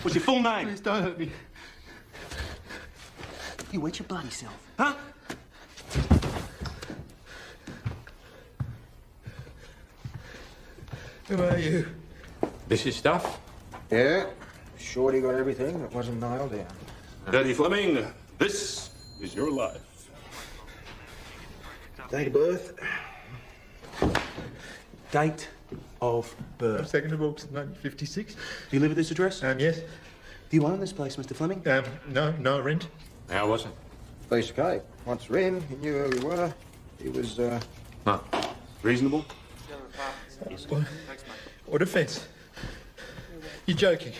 What's your full name? Please don't hurt me. You wait your bloody self, huh? Who are you? This is stuff? Yeah. Shorty got everything that wasn't nailed down. Daddy Fleming, this is your life. Date of birth? Date of birth. 2nd of August, 1956. Do you live at this address? Yes. Do you own this place, Mr. Fleming? No rent. How was it? Piece of cake. Once we're in, he knew where we were. He was, No. Reasonable? What offence? You're joking.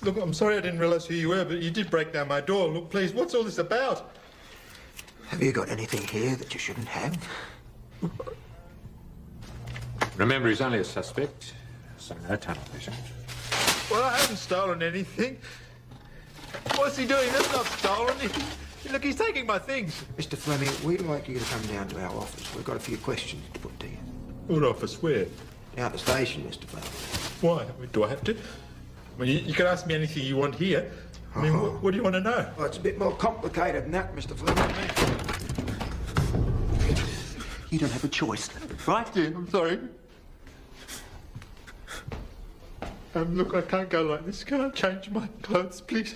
Look, I'm sorry I didn't realise who you were, but you did break down my door. Look, please, what's all this about? have you got anything here that you shouldn't have? Remember, he's only a suspect, so no tunnel vision. Well, I haven't stolen anything. What's he doing? That's not stolen. Look, he's taking my things. Mr. Fleming, we'd like you to come down to our office. We've got a few questions to put to you. What office? Where? Down at the station, Mr. Fleming. Why? Do I have to? I mean, you can ask me anything you want here. I mean, what do you want to know? Well, it's a bit more complicated than that, Mr. Fleming. You don't have a choice, right? Yeah, I'm sorry. Look, I can't go like this. Can I change my clothes, please?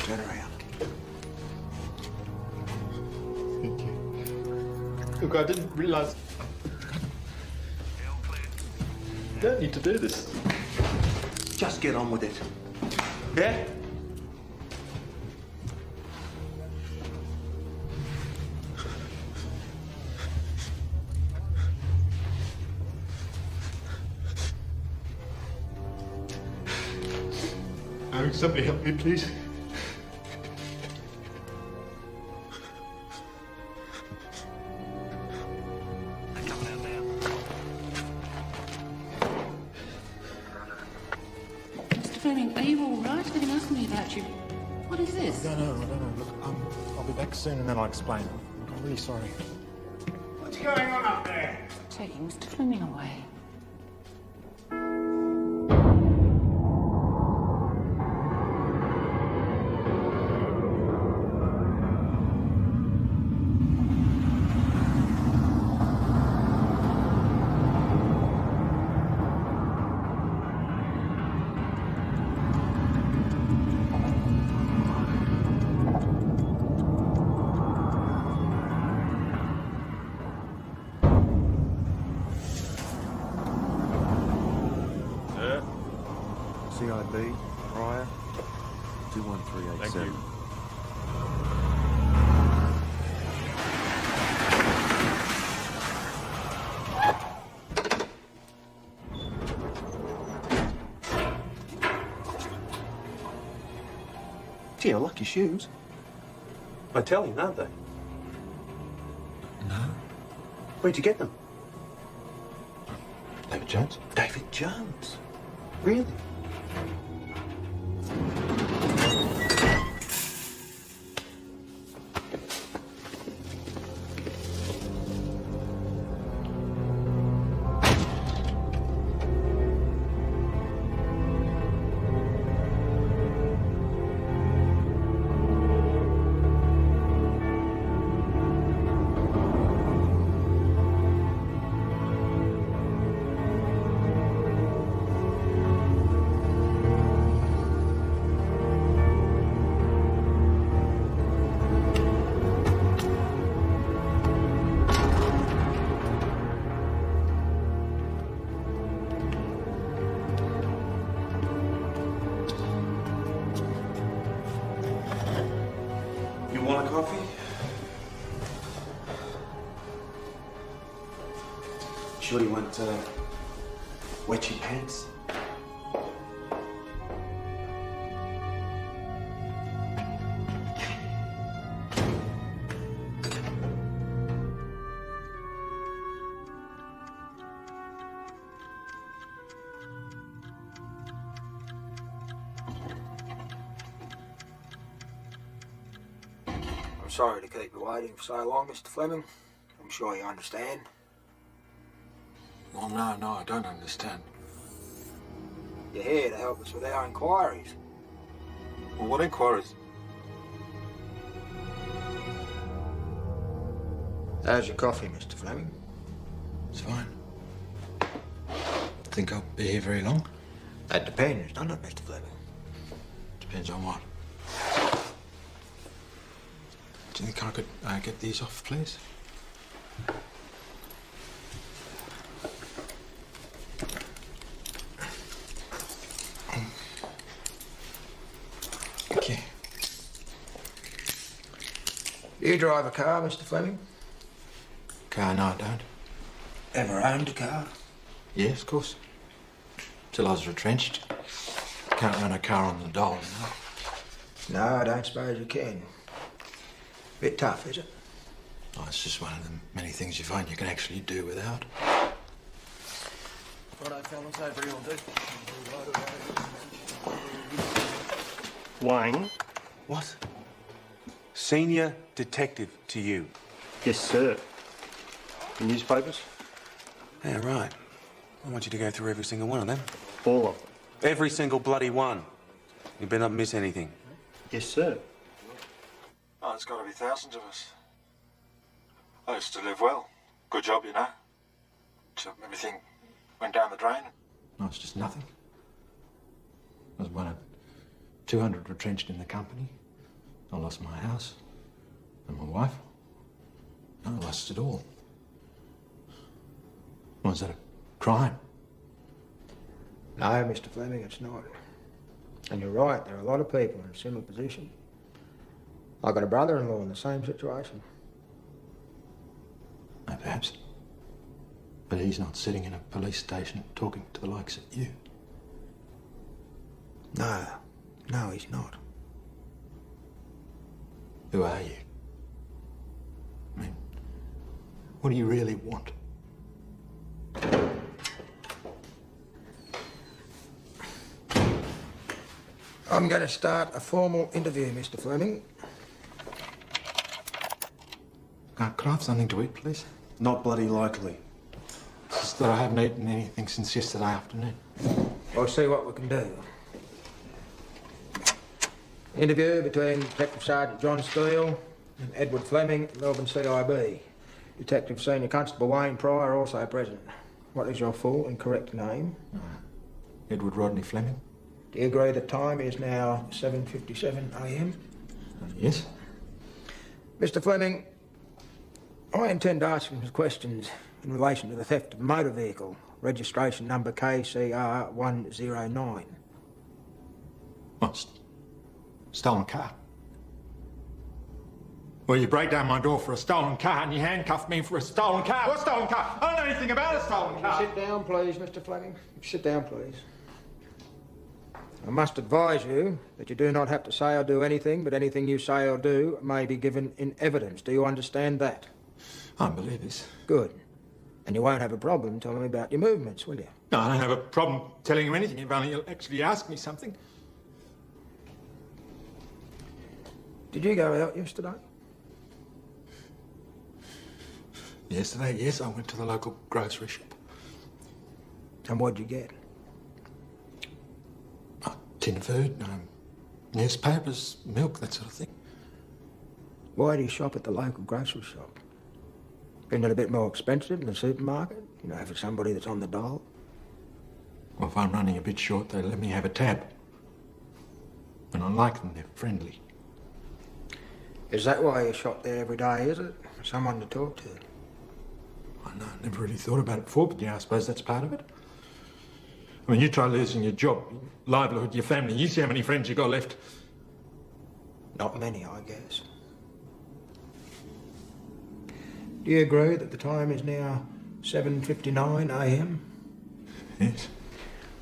Turn around. Thank you. Look, I didn't realise... You don't need to do this. Just get on with it. Yeah? Somebody help me, please. Mr. Fleming, are you all right? They've been asking me about you. What is this? I don't know. Look, I'll be back soon and then I'll explain. I'm really sorry. What's going on up there? Taking Mr. Fleming away. CIB, prior, 21387. Thank you. Gee, I like your shoes. Italian, aren't they? No. Where'd you get them? David Jones? David Jones. Really? Sure you want to wet your pants? I'm sorry to keep you waiting for so long, Mr. Fleming. I'm sure you understand. Well, no, I don't understand. You're here to help us with our inquiries. Well, what inquiries? How's your coffee, Mr. Fleming? It's fine. Think I'll be here very long? That depends, doesn't it, Mr. Fleming? Depends on what. Do you think I could get these off, please? Okay. Do you drive a car, Mr. Fleming? Car? No, I don't. Ever owned a car? Yes, of course. Till I was retrenched. Can't run a car on the dole, you know. No, I don't suppose you can. Bit tough, is it? Oh, it's just one of the many things you find you can actually do without. Righto, fellas, over here will do. Wayne? What? Senior detective to you? Yes, sir. The newspapers? Yeah, right. I want you to go through every single one of them. All of them? Every single bloody one. You better not miss anything. Yes, sir. Oh, there's got to be thousands of us. I used to live well. Good job, you know. So everything went down the drain. No, it's just nothing. I was one of 200 retrenched in the company. I lost my house and my wife. I lost it all. Was that a crime? No, Mr. Fleming, it's not. And you're right, there are a lot of people in a similar position. I've got a brother-in-law in the same situation. Perhaps. But he's not sitting in a police station talking to the likes of you. No, he's not. Who are you? I mean, what do you really want? I'm going to start a formal interview, Mr. Fleming. Could I have something to eat, please? Not bloody likely. It's just that I haven't eaten anything since yesterday afternoon. I'll see what we can do. Interview between Detective Sergeant John Steele and Edward Fleming, Melbourne CIB. Detective Senior Constable Wayne Pryor also present. What is your full and correct name? Edward Rodney Fleming. Do you agree the time is now 7:57 a.m? Yes. Mr. Fleming, I intend to ask you some questions in relation to the theft of a motor vehicle, registration number KCR 109. What? Stolen car? Well, you break down my door for a stolen car and you handcuff me for a stolen car. What stolen car? I don't know anything about a stolen car. Sit down, please, Mr. Fleming. Sit down, please. I must advise you that you do not have to say or do anything, but anything you say or do may be given in evidence. Do you understand that? I believe this. Good. And you won't have a problem telling me about your movements, will you? No, I don't have a problem telling you anything if only you'll actually ask me something. Did you go out yesterday? Yesterday, yes, I went to the local grocery shop. And what'd you get? Tin food, newspapers, milk, that sort of thing. Why do you shop at the local grocery shop? Isn't it a bit more expensive than the supermarket? You know, for somebody that's on the dole? Well, if I'm running a bit short, they let me have a tab. And I like them, they're friendly. Is that why you shop there every day, is it? Someone to talk to? I know, I never really thought about it before, but yeah, I suppose that's part of it. I mean, you try losing your job, your livelihood, your family. You see how many friends you got left. Not many, I guess. Do you agree that the time is now 7:59 a.m. Yes.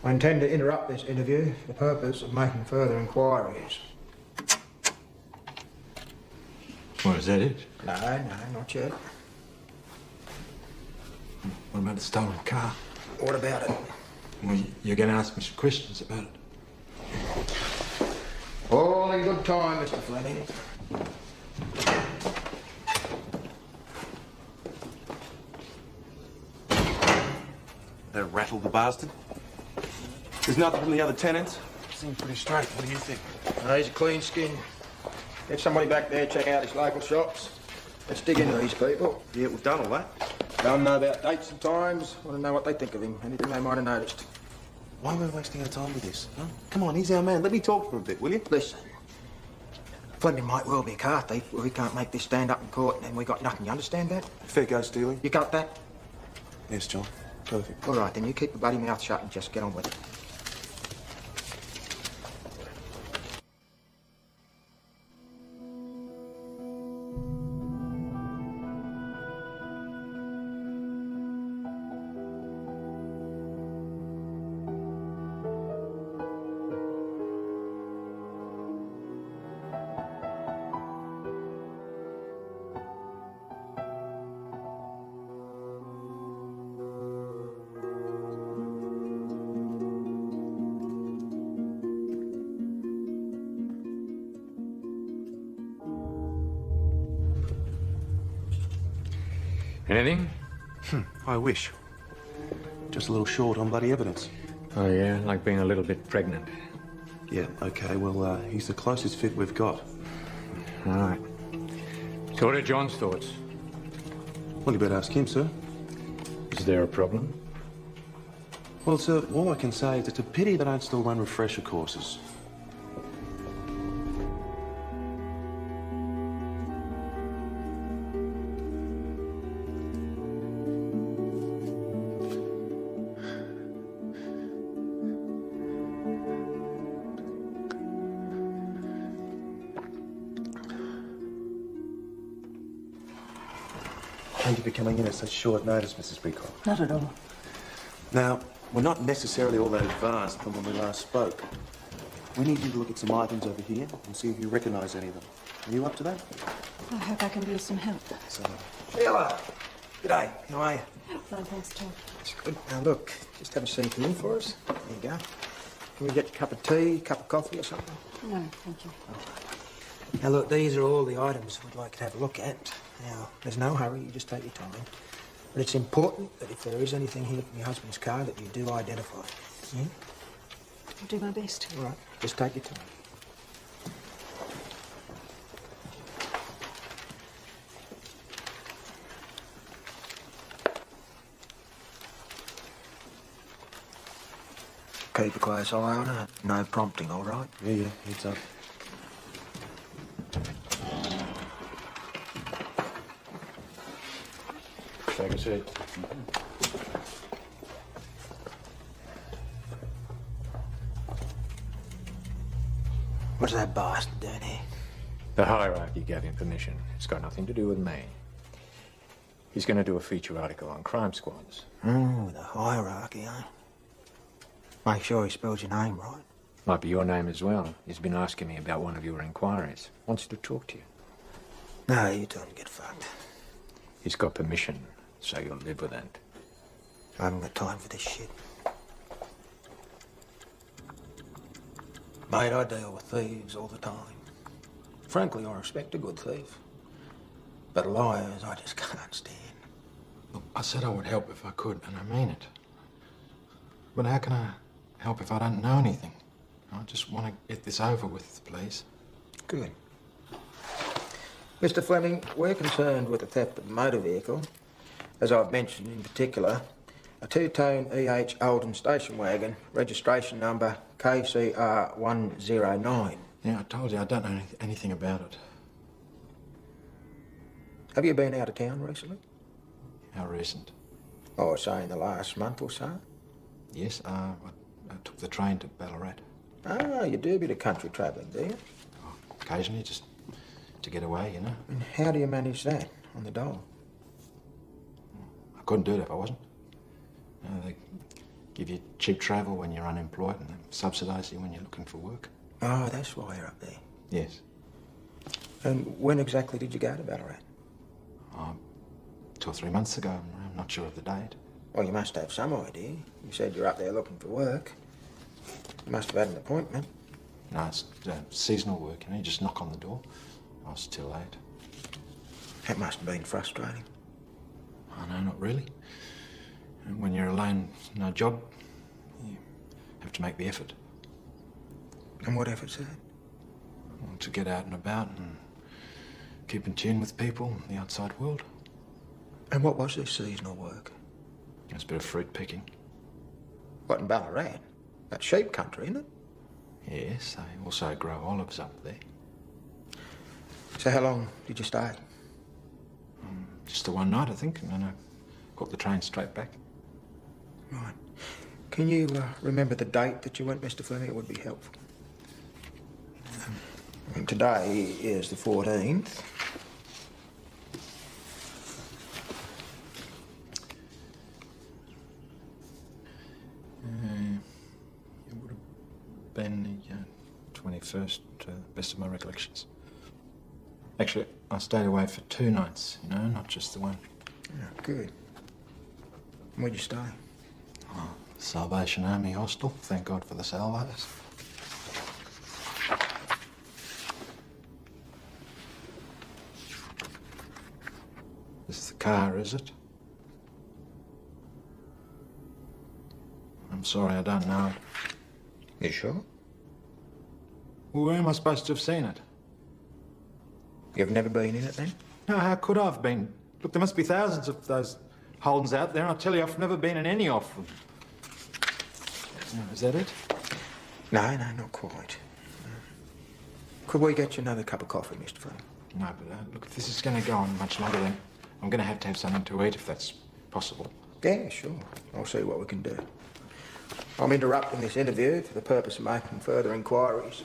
I intend to interrupt this interview for the purpose of making further inquiries. Well, is that it? No, not yet. What about the stolen car? What about it? Well, you're going to ask me some questions about it. All in good time, Mr. Fleming. That rattled the bastard. There's nothing from the other tenants. Seems pretty straight. What do you think? He's a clean skin. Get somebody back there, check out his local shops. Let's dig into these people. Yeah, we've done all that. Don't know about dates and times. Want to know what they think of him. Anything they might have noticed. Why are we wasting our time with this? Huh? Come on, he's our man. Let me talk for a bit, will you? Listen. Fleming might well be a car thief. We can't make this stand up in court and we got nothing. You understand that? Fair go stealing. You got that? Yes, John. Perfect. All right, then you keep your bloody mouth shut and just get on with it. Anything? I wish. Just a little short on bloody evidence. Oh, yeah, like being a little bit pregnant. Yeah, okay, well, he's the closest fit we've got. All right. So what are John's thoughts? Well, you better ask him, sir. Is there a problem? Well, sir, all I can say is it's a pity they don't still run refresher courses. Thank you for coming in at such short notice, Mrs. Beecroft. Not at all. Now, we're not necessarily all that advanced from when we last spoke. We need you to look at some items over here and see if you recognise any of them. Are you up to that? I hope I can be of some help. So, Sheila! G'day, how are you? Fine, thanks, Tom. It's good. Now look, just have a seat here for us. There you go. Can we get a cup of tea, cup of coffee or something? No, thank you. Now look, these are all the items we'd like to have a look at. Now, there's no hurry, you just take your time. But it's important that if there is anything here from your husband's car that you do identify. Hmm? I'll do my best. All right, just take your time. Keep a close eye on her. No prompting, all right? yeah, heads up. Take a seat. What's that bastard doing here? The hierarchy gave him permission. It's got nothing to do with me. He's going to do a feature article on crime squads. Oh, the hierarchy, eh? Make sure he spells your name right. Might be your name as well. He's been asking me about one of your inquiries. Wants to talk to you. No, you don't get fucked. He's got permission, so you'll live with that. I haven't got time for this shit. Mate, I deal with thieves all the time. Frankly, I respect a good thief. But liars, I just can't stand. Look, I said I would help if I could, and I mean it. But how can I help if I don't know anything? I just want to get this over with, please. Good. Mr. Fleming, we're concerned with the theft of a motor vehicle. As I've mentioned in particular, a two-tone EH Oldham station wagon, registration number KCR 109. Yeah, I told you I don't know anything about it. Have you been out of town recently? How recent? Oh, say in the last month or so? Yes, I took the train to Ballarat. Ah, you do a bit of country travelling, do you? Occasionally, just to get away, you know. And how do you manage that on the dole? I couldn't do it if I wasn't. They give you cheap travel when you're unemployed and they subsidise you when you're looking for work. Oh, that's why you're up there. Yes. And when exactly did you go to Ballarat? 2 or 3 months ago. I'm not sure of the date. Well, you must have some idea. You said you're up there looking for work. You must have had an appointment. No, it's seasonal work, you know. You just knock on the door. I was too late. That must have been frustrating. Oh, no, not really. And when you're alone, no job, you have to make the effort. And what effort's that? Well, to get out and about and keep in tune with people, the outside world. And what was this seasonal work? It's a bit of fruit picking. What, in Ballarat? That's sheep country, isn't it? Yes, they also grow olives up there. So how long did you stay? Just the one night, I think, and then I got the train straight back. Right. Can you remember the date that you went, Mr. Fleming? It would be helpful. Today is the 14th. It would have been the 21st, best of my recollections. Actually, I stayed away for 2 nights, you know, not just the one. Yeah, good. Where'd you stay? Salvation Army Hostel. Thank God for the salvos. This is the car, is it? I'm sorry, I don't know it. You sure? Well, where am I supposed to have seen it? You've never been in it, then? No, how could I have been? Look, there must be thousands of those Holdens out there, and I tell you, I've never been in any of them. Is that it? No, not quite. Could we get you another cup of coffee, Mr. Fleming? No, but look, if this is going to go on much longer, then I'm going to have something to eat, if that's possible. Yeah, sure. I'll see what we can do. I'm interrupting this interview for the purpose of making further inquiries.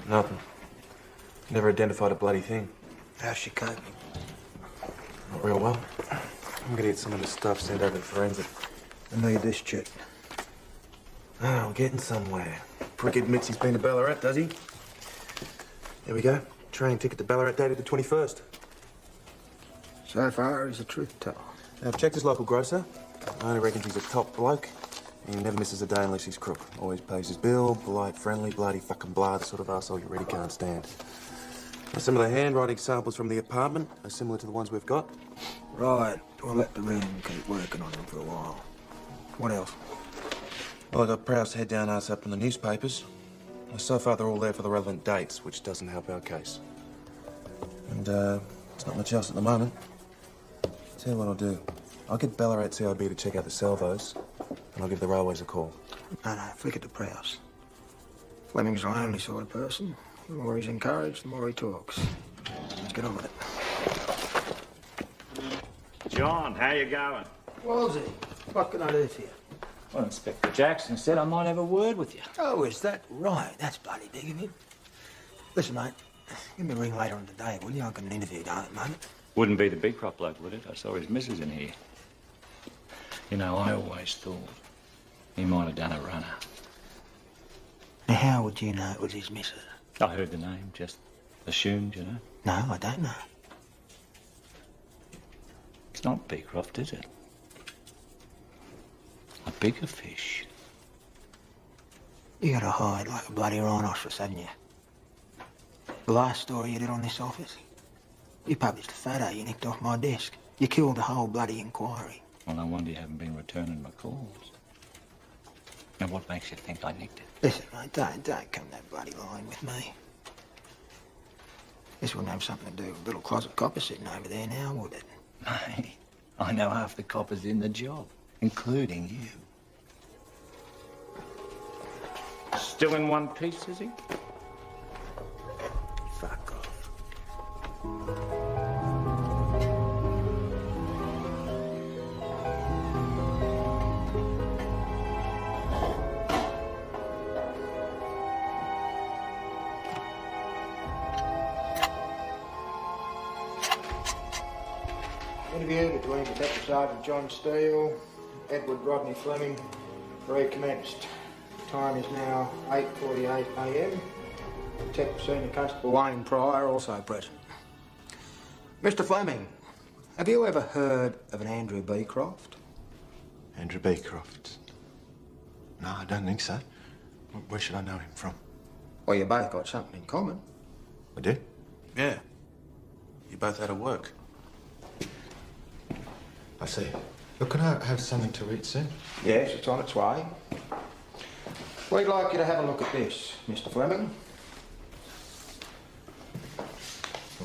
Nothing. Never identified a bloody thing. How's she coping? Not real well. I'm gonna get some of this stuff sent over to forensic. I need this chit. Oh, I'm getting somewhere. Prick admits he's been to Ballarat, does he? There we go. Train ticket to Ballarat dated the 21st. So far, he's a truth teller. I've checked his local grocer. I only reckon he's a top bloke. He never misses a day unless he's crook. Always pays his bill, polite, friendly, bloody fucking blah, the sort of arsehole you really can't stand. Now, some of the handwriting samples from the apartment are similar to the ones we've got. Right. We'll let the men keep working on them for a while. What else? Well, I got Prowse head down, ass up in the newspapers. So far, they're all there for the relevant dates, which doesn't help our case. And, there's not much else at the moment. Tell you what I'll do. I'll get Ballarat CIB to check out the salvos, and I'll give the railways a call. No, flick it to Prowse. Fleming's the only sort of person. The more he's encouraged, the more he talks. Let's get on with it. John, how you going? Wolsey, what can I do for you? Well, Inspector Jackson said I might have a word with you. Oh, is that right? That's bloody big of him. Listen, mate, give me a ring later on today, will you? I've got an interview down at the moment. Wouldn't be the big crop bloke, would it? I saw his missus in here. You know, I always thought he might have done a runner. Now, how would you know it was his missus? I heard the name, just assumed, you know. No, I don't know. It's not Beecroft, is it? A bigger fish. You gotta hide like a bloody rhinoceros, haven't you? The last story you did on this office, you published a photo you nicked off my desk. You killed the whole bloody inquiry. Well, no wonder you haven't been returning my calls. Now, what makes you think I nicked it? Listen, mate, don't come that bloody line with me. This wouldn't have something to do with little closet copper sitting over there now, would it? Mate, I know half the coppers in the job, including you. Still in one piece, is he? Fuck off. Interview between Detective Sergeant John Steele, Edward Rodney Fleming, recommenced. Time is now 8:48 a.m. Detective Senior Constable Wayne Pryor also present. Mr. Fleming, have you ever heard of an Andrew Beecroft? Andrew Beecroft? No, I don't think so. Where should I know him from? Well, you both got something in common. I did? Yeah. You both out of work. I see. Look, can I have something to eat soon? Yes, it's on its way. We'd like you to have a look at this, Mr. Fleming.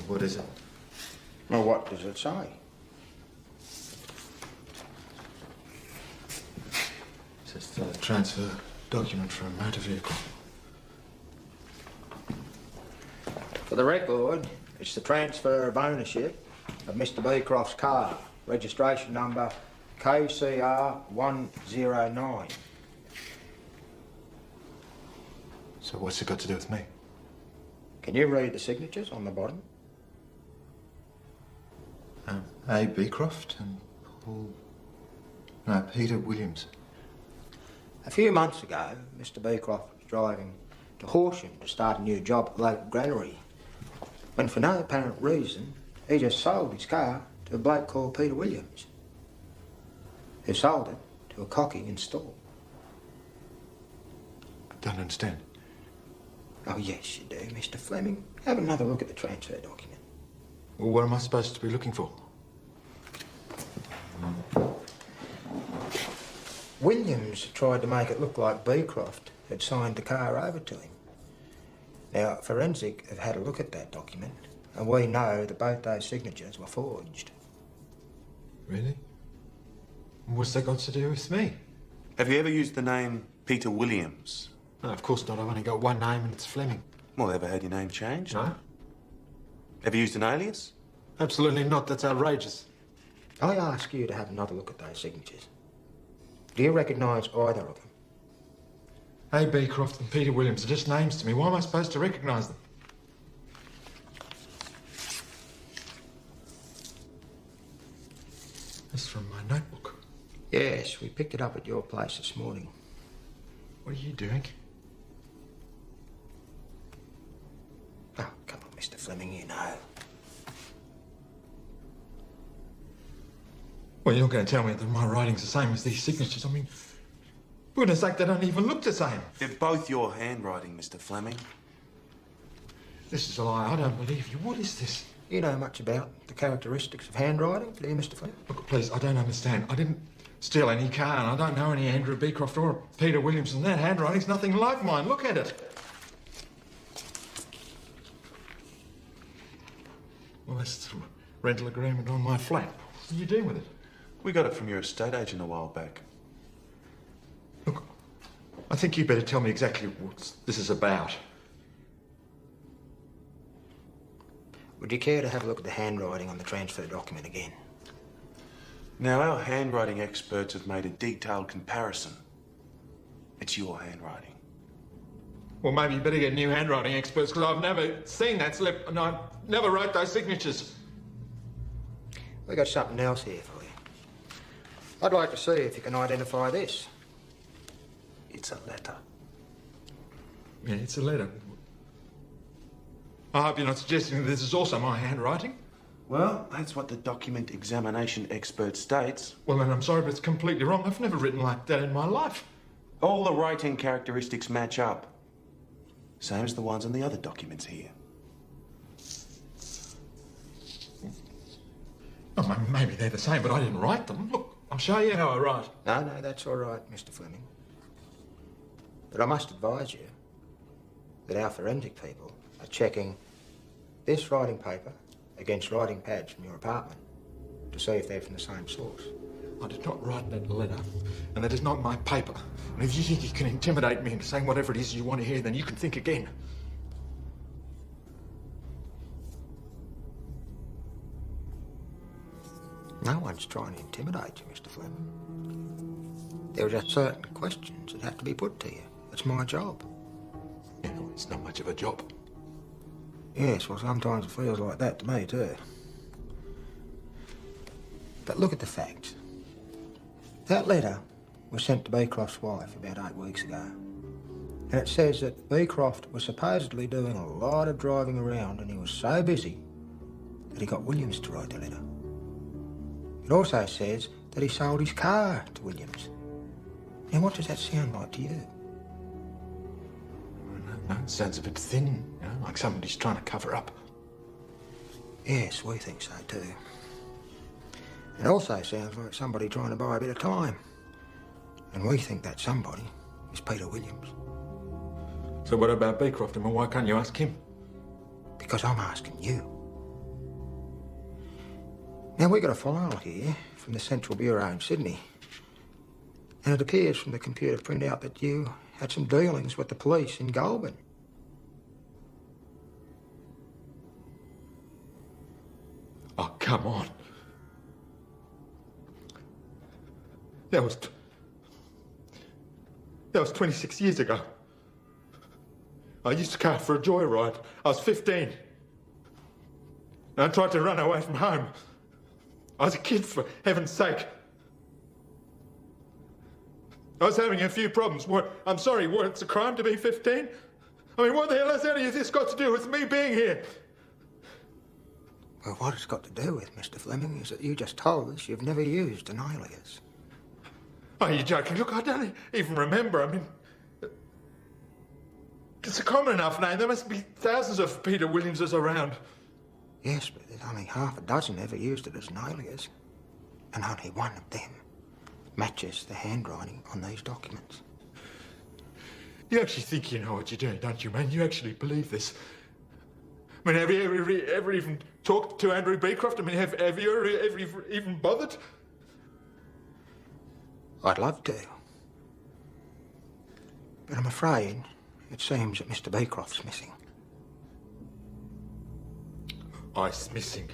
What is it? Well, what does it say? It says the transfer document for a motor vehicle. For the record, it's the transfer of ownership of Mr. Beecroft's car, registration number KCR 109. So what's it got to do with me? Can you read the signatures on the bottom? A. Beecroft and Paul... No, Peter Williams. A few months ago, Mr. Beecroft was driving to Horsham to start a new job at local granary, when for no apparent reason, he just sold his car to a bloke called Peter Williams, who sold it to a cocky in store. I don't understand. Oh, yes, you do, Mr. Fleming. Have another look at the transfer document. Well, what am I supposed to be looking for? Williams tried to make it look like Beecroft had signed the car over to him. Now, Forensic have had a look at that document, and we know that both those signatures were forged. Really? What's that got to do with me? Have you ever used the name Peter Williams? No, of course not. I've only got one name and it's Fleming. Well, ever had your name changed? No. Have you used an alias? Absolutely not. That's outrageous. I ask you to have another look at those signatures. Do you recognise either of them? A. Beecroft and Peter Williams are just names to me. Why am I supposed to recognise them? That's from my notebook. Yes, we picked it up at your place this morning. What are you doing? Oh, come on, Mr. Fleming, you know. Well, you're going to tell me that my writing's the same as these signatures. I mean, for goodness sake, they don't even look the same. They're both your handwriting, Mr. Fleming. This is a lie. I don't believe you. What is this? You know much about the characteristics of handwriting, do you, Mr. Fleming? Look, please, I don't understand. I didn't steal any car, and I don't know any Andrew Beecroft or Peter Williams, and that handwriting's nothing like mine. Look at it. Well, that's the rental agreement on my flat. What are you doing with it? We got it from your estate agent a while back. Look, I think you better tell me exactly what this is about. Would you care to have a look at the handwriting on the transfer document again? Now, our handwriting experts have made a detailed comparison. It's your handwriting. Well, maybe you better get new handwriting experts, because I've never seen that slip, and I never wrote those signatures. We got something else here for you. I'd like to see if you can identify this. It's a letter. Yeah, it's a letter. I hope you're not suggesting that this is also my handwriting. Well, that's what the document examination expert states. Well, then I'm sorry, but it's completely wrong. I've never written like that in my life. All the writing characteristics match up. Same as the ones on the other documents here. Oh, maybe they're the same, but I didn't write them. Look, I'll show you how I write. No, that's all right, Mr. Fleming. But I must advise you that our forensic people are checking this writing paper against writing pads from your apartment to see if they're from the same source. I did not write that letter, and that is not my paper. And if you think you can intimidate me into saying whatever it is you want to hear, then you can think again. No one's trying to intimidate you, Mr. Fleming. There are just certain questions that have to be put to you. It's my job. Yeah, well, it's not much of a job. Yes, well, sometimes it feels like that to me, too. But look at the facts. That letter was sent to Beecroft's wife about 8 weeks ago. And it says that Beecroft was supposedly doing a lot of driving around and he was so busy that he got Williams to write the letter. It also says that he sold his car to Williams. Now, what does that sound like to you? No, it sounds a bit thin, you know, like somebody's trying to cover up. Yes, we think so too. It also sounds like somebody trying to buy a bit of time. And we think that somebody is Peter Williams. So what about Beecroft? I mean, why can't you ask him? Because I'm asking you. Now, we got a file here from the Central Bureau in Sydney. And it appears from the computer printout that you had some dealings with the police in Goulburn. Oh, come on. That was 26 years ago. I used a car for a joyride. I was 15. And I tried to run away from home. I was a kid, for heaven's sake. I was having a few problems. What? I'm sorry, what, it's a crime to be 15? I mean, what the hell has any of this got to do with me being here? Well, what it's got to do with, Mr. Fleming, is that you just told us you've never used an alias. Oh, you're joking. Look, I don't even remember. I mean, it's a common enough name. There must be thousands of Peter Williamses around. Yes, but there's only half a dozen ever used it as an alias. And only one of them matches the handwriting on these documents. You actually think you know what you're doing, don't you, man? You actually believe this. I mean, have you ever even talked to Andrew Beecroft? I mean, have you ever even bothered? I'd love to. But I'm afraid it seems that Mr. Beecroft's missing. Oh, he's missing.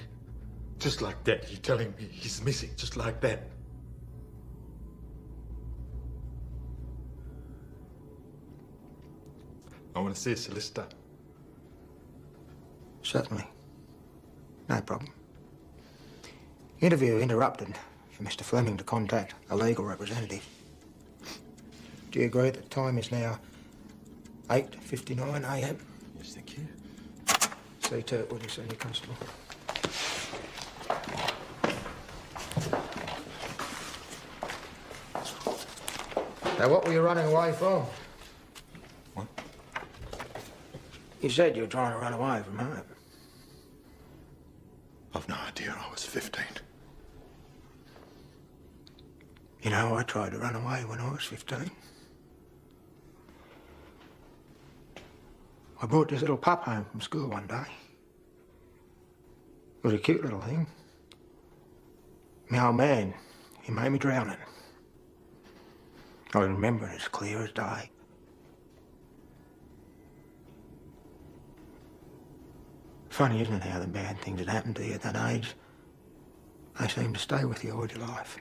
Just like that. You're telling me he's missing just like that. I want to see a solicitor. Certainly. No problem. Interview interrupted for Mr. Fleming to contact a legal representative. Do you agree that time is now 8:59 a.m? Yes, thank you. See to it, will you, Senior Constable? Now, what were you running away from? What? You said you were trying to run away from home. I've no idea. I was 15. You know, I tried to run away when I was 15. I brought this little pup home from school one day. It was a cute little thing. My old man, he made me drown it. I remember it as clear as day. Funny, isn't it, how the bad things that happen to you at that age, they seem to stay with you all your life.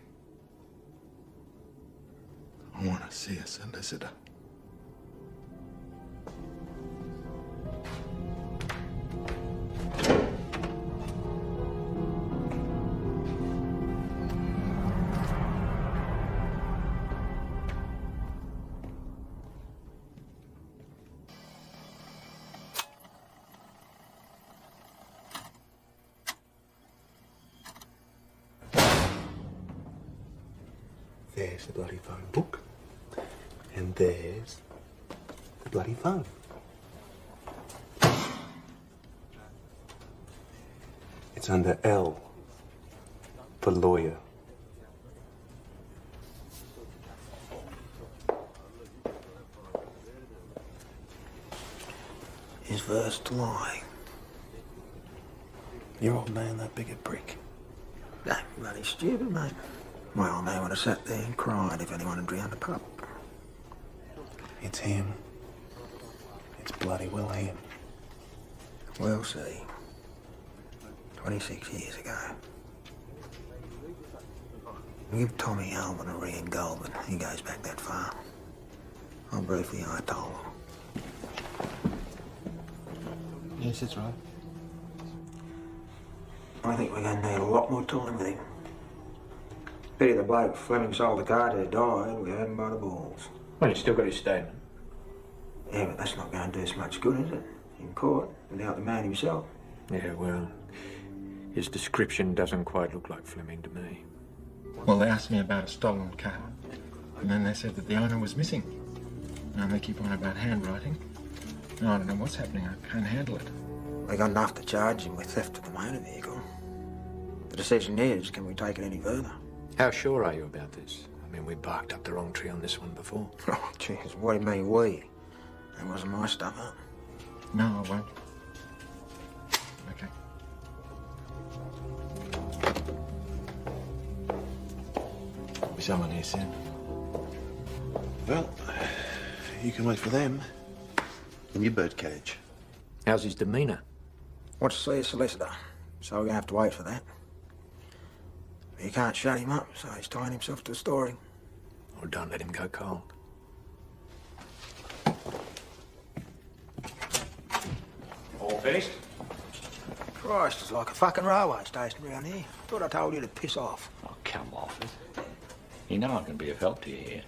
I want to see a solicitor. There's the bloody phone book. And there's the bloody phone. It's under L for lawyer. His first lie. Your old man that big a prick. Don't be bloody stupid, mate. My old man would have sat there and cried if anyone had drowned a pup. It's him. It's bloody well him. We'll see. 26 years ago. Give Tommy Alvin a ring in Goulburn. He goes back that far. I'll briefly I told him. Yes, that's right. I think we're going to need a lot more time with him. Pity the bloke Fleming sold the car to died. We had him by the balls. Well, he's still got his statement. Yeah, but that's not going to do us much good, is it? In court, without the man himself. Yeah, well, his description doesn't quite look like Fleming to me. Well, they asked me about a stolen car, and then they said that the owner was missing. And they keep on about handwriting. And I don't know what's happening. I can't handle it. We got enough to charge him with theft of the motor vehicle. The decision is, can we take it any further? How sure are you about this? I mean, we barked up the wrong tree on this one before. Oh, jeez, what do you mean, we? That wasn't my stuff, huh? No, I won't. Okay. There'll be someone here soon. Well, you can wait for them in your birdcage. How's his demeanour? Wants to see a solicitor, so we're going to have to wait for that. You can't shut him up, so he's tying himself to the story. Or don't let him go cold. All finished? Christ, it's like a fucking railway station around here. Thought I told you to piss off. Oh, come off it. You know I can be of help to you here.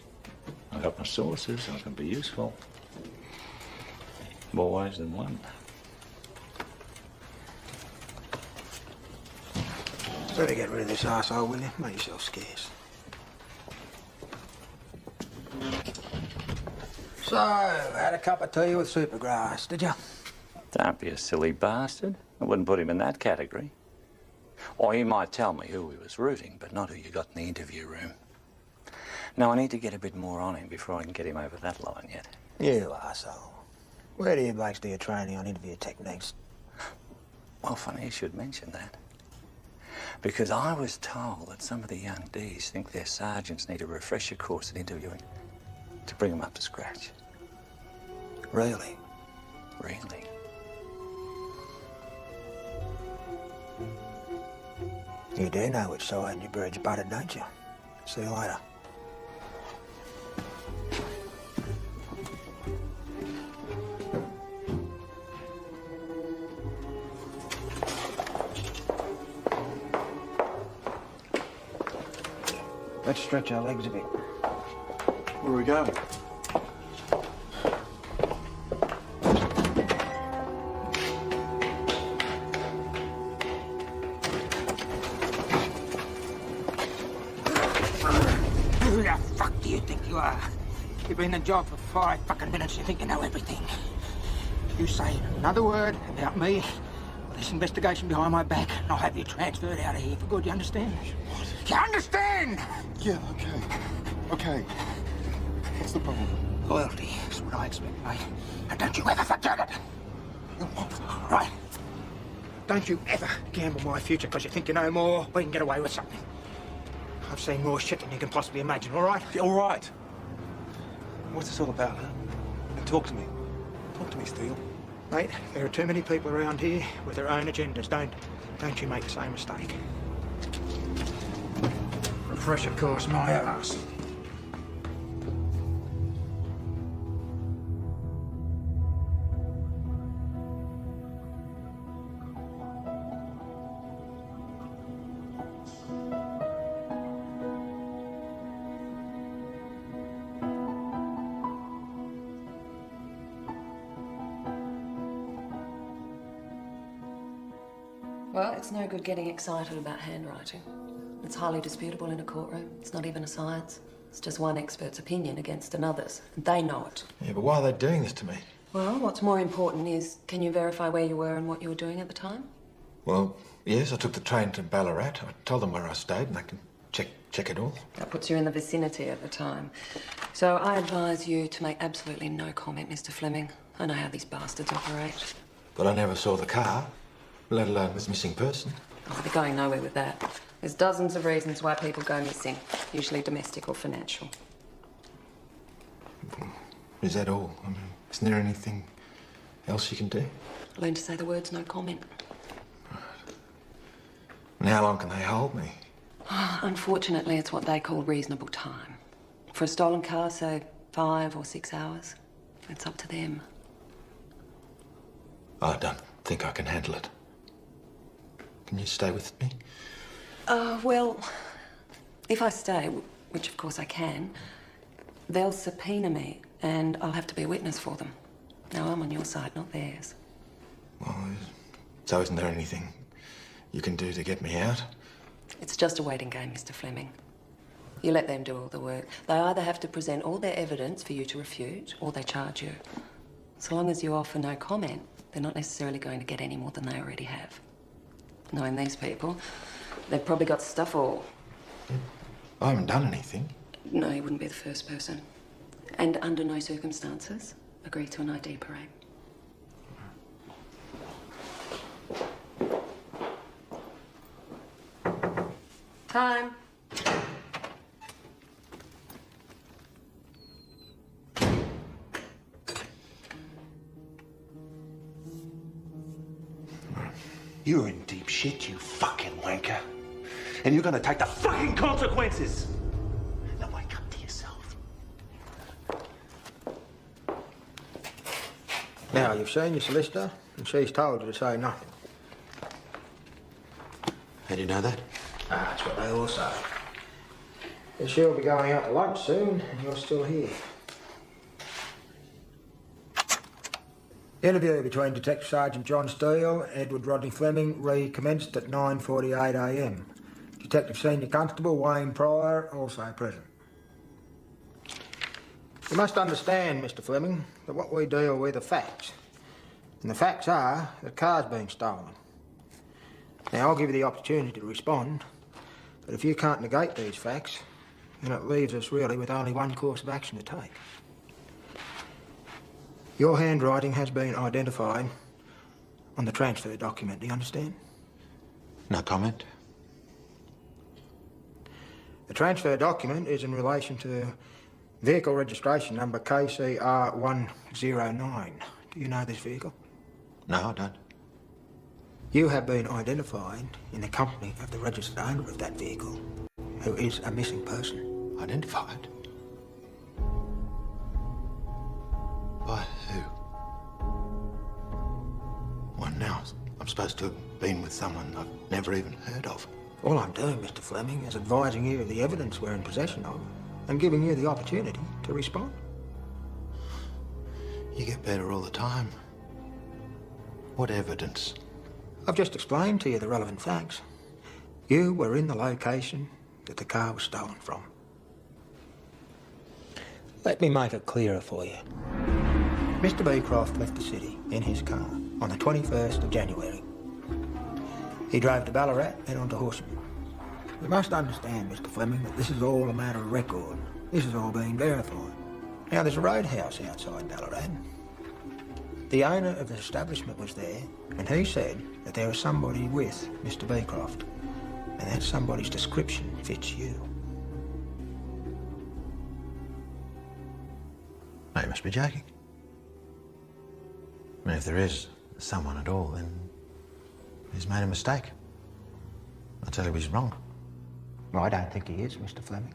I've got my sources, I can be useful. More ways than one. Better get rid of this arsehole, will you? Make yourself scarce. So, had a cup of tea with Supergrass, did you? Don't be a silly bastard. I wouldn't put him in that category. Or you might tell me who he was rooting, but not who you got in the interview room. Now, I need to get a bit more on him before I can get him over that line yet. You arsehole. Where do you blokes do your training on interview techniques? Well, funny you should mention that. Because I was told that some of the young Ds think their sergeants need a refresher course in interviewing to bring them up to scratch. Really? Really. You do know which side your bird's butted, don't you? See you later. Let's stretch our legs a bit. Where are we going? Who the fuck do you think you are? You've been in the job for 5 fucking minutes. You think you know everything. You say another word about me or this investigation behind my back, and I'll have you transferred out of here for good. You understand? What? You understand? Yeah, okay. Okay. What's the problem? Loyalty is what I expect, mate. And don't you ever forget it. Right. Don't you ever gamble my future because you think you know more. We can get away with something. I've seen more shit than you can possibly imagine, all right? Yeah, all right. What's this all about, huh? Talk to me. Talk to me, Steele. Mate, there are too many people around here with their own agendas. Don't you make the same mistake. Refresher course, my ass. Well, it's no good getting excited about handwriting. It's highly disputable in a courtroom. It's not even a science. It's just one expert's opinion against another's. And they know it. Yeah, but why are they doing this to me? Well, what's more important is, can you verify where you were and what you were doing at the time? Well, yes, I took the train to Ballarat. I told them where I stayed and they can check it all. That puts you in the vicinity at the time. So I advise you to make absolutely no comment, Mr. Fleming. I know how these bastards operate. But I never saw the car, let alone this missing person. Oh, they're going nowhere with that. There's dozens of reasons why people go missing, usually domestic or financial. Is that all? I mean, isn't there anything else you can do? Learn to say the words no comment. And how long can they hold me? Unfortunately, it's what they call reasonable time. For a stolen car, say 5 or 6 hours. It's up to them. I don't think I can handle it. Can you stay with me? Well, If I stay, which of course I can, they'll subpoena me and I'll have to be a witness for them. Now, I'm on your side, not theirs. Well, so isn't there anything you can do to get me out? It's just a waiting game, Mr. Fleming. You let them do all the work. They either have to present all their evidence for you to refute, or they charge you. So long as you offer no comment, they're not necessarily going to get any more than they already have. Knowing these people, they've probably got stuff all. I haven't done anything. No, you wouldn't be the first person. And under no circumstances, agree to an ID parade. Time. You're in deep shit, you fucking wanker. And you're gonna take the fucking consequences. Now wake up to yourself. Now, you've seen your solicitor, and she's told you to say nothing. How do you know that? That's what they all say. And she'll be going out to lunch soon, and you're still here. Interview between Detective Sergeant John Steele and Edward Rodney Fleming recommenced at 9:48 a.m. Detective Senior Constable Wayne Pryor also present. You must understand, Mr. Fleming, that what we deal with are facts. And the facts are that a car's been stolen. Now, I'll give you the opportunity to respond, but if you can't negate these facts, then it leaves us really with only one course of action to take. Your handwriting has been identified on the transfer document, do you understand? No comment. The transfer document is in relation to vehicle registration number KCR109. Do you know this vehicle? No, I don't. You have been identified in the company of the registered owner of that vehicle, who is a missing person. Identified? By who? Well, now I'm supposed to have been with someone I've never even heard of. All I'm doing, Mr. Fleming, is advising you of the evidence we're in possession of and giving you the opportunity to respond. You get better all the time. What evidence? I've just explained to you the relevant facts. You were in the location that the car was stolen from. Let me make it clearer for you. Mr. Beecroft left the city in his car on the 21st of January. He drove to Ballarat and on to Horsham. You must understand, Mr. Fleming, that this is all a matter of record. This has all been verified. Now, there's a roadhouse outside Ballarat. The owner of the establishment was there, and he said that there was somebody with Mr. Beecroft, and that somebody's description fits you. No, you must be joking. I mean, if there is someone at all, then he's made a mistake. I tell you he's wrong. Well, I don't think he is, Mr. Fleming.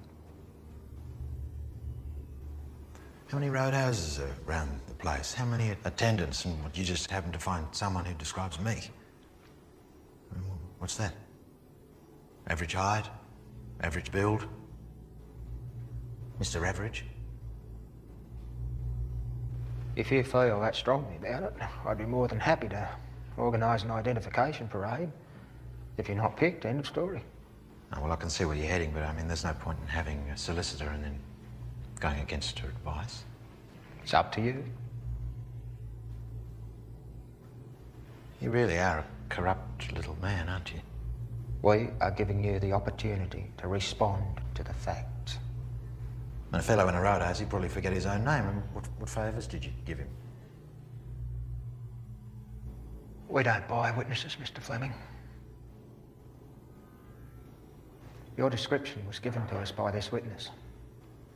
How many roadhouses are around the place? How many attendants? And what, you just happen to find someone who describes me? What's that? Average height? Average build? Mr. Average? If you feel that strongly about it, I'd be more than happy to organise an identification parade. If you're not picked, end of story. Oh, well, I can see where you're heading, but I mean, there's no point in having a solicitor and then going against her advice. It's up to you. You really are a corrupt little man, aren't you? We are giving you the opportunity to respond to the facts. And a fellow in a roadhouse, he'd probably forget his own name. And what favours did you give him? We don't buy witnesses, Mr. Fleming. Your description was given to us by this witness,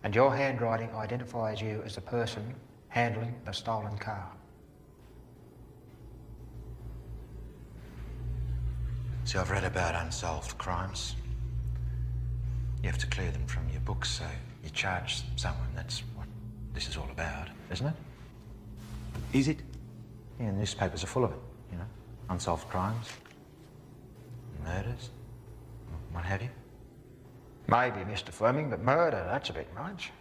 and your handwriting identifies you as the person handling the stolen car. See, I've read about unsolved crimes. You have to clear them from your books, so you charge someone. That's what this is all about, isn't it? Is it? Yeah, newspapers are full of it, you know. Unsolved crimes, murders, what have you. Maybe, Mr. Fleming, but murder, that's a bit much.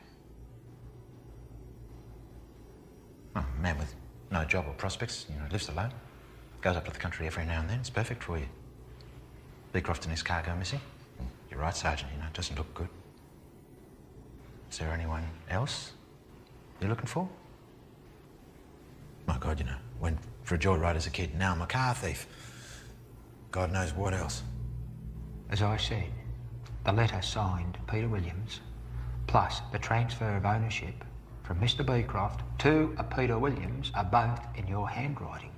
Oh, a man with no job or prospects, lives alone. Goes up to the country every now and then. It's perfect for you. Beecroft and his car go missing. You're right, Sergeant, it doesn't look good. Is there anyone else you're looking for? My God, went for a joyride as a kid, now I'm a car thief. God knows what else. As I said, the letter signed Peter Williams, plus the transfer of ownership from Mr. Beecroft to a Peter Williams are both in your handwriting.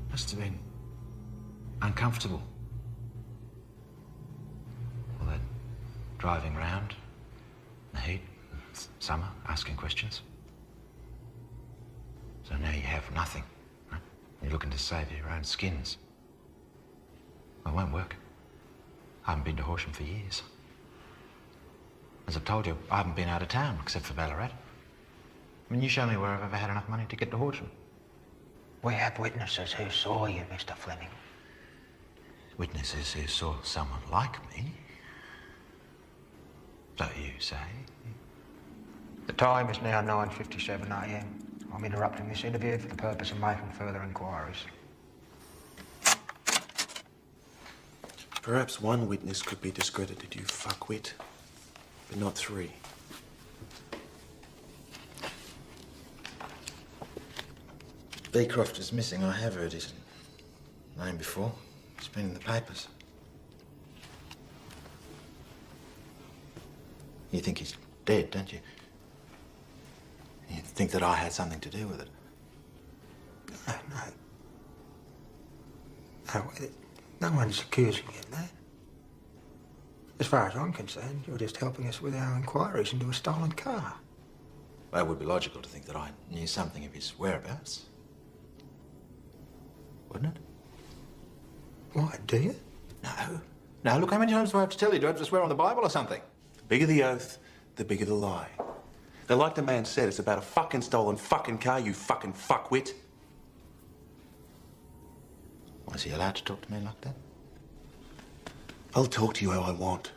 Must have been uncomfortable. All that driving round, the heat, summer, asking questions. So now you have nothing. Right? You're looking to save your own skins. Well, it won't work. I haven't been to Horsham for years. As I've told you, I haven't been out of town except for Ballarat. I mean, you show me where I've ever had enough money to get to Horsham. We have witnesses who saw you, Mr. Fleming. Witnesses who saw someone like me? So you say? The time is now 9:57 a.m. I'm interrupting this interview for the purpose of making further inquiries. Perhaps one witness could be discredited, you fuckwit, but not three. Beecroft is missing. I have heard his name before. It's been in the papers. You think he's dead, don't you? You think that I had something to do with it? No one's accusing you of that. As far as I'm concerned, you're just helping us with our inquiries into a stolen car. Well, it would be logical to think that I knew something of his whereabouts. Wouldn't it? Why, do you? No. No, look, how many times do I have to tell you? Do I have to swear on the Bible or something? The bigger the oath, the bigger the lie. Now, like the man said, it's about a fucking stolen fucking car, you fucking fuckwit. Was he allowed to talk to me like that? I'll talk to you how I want.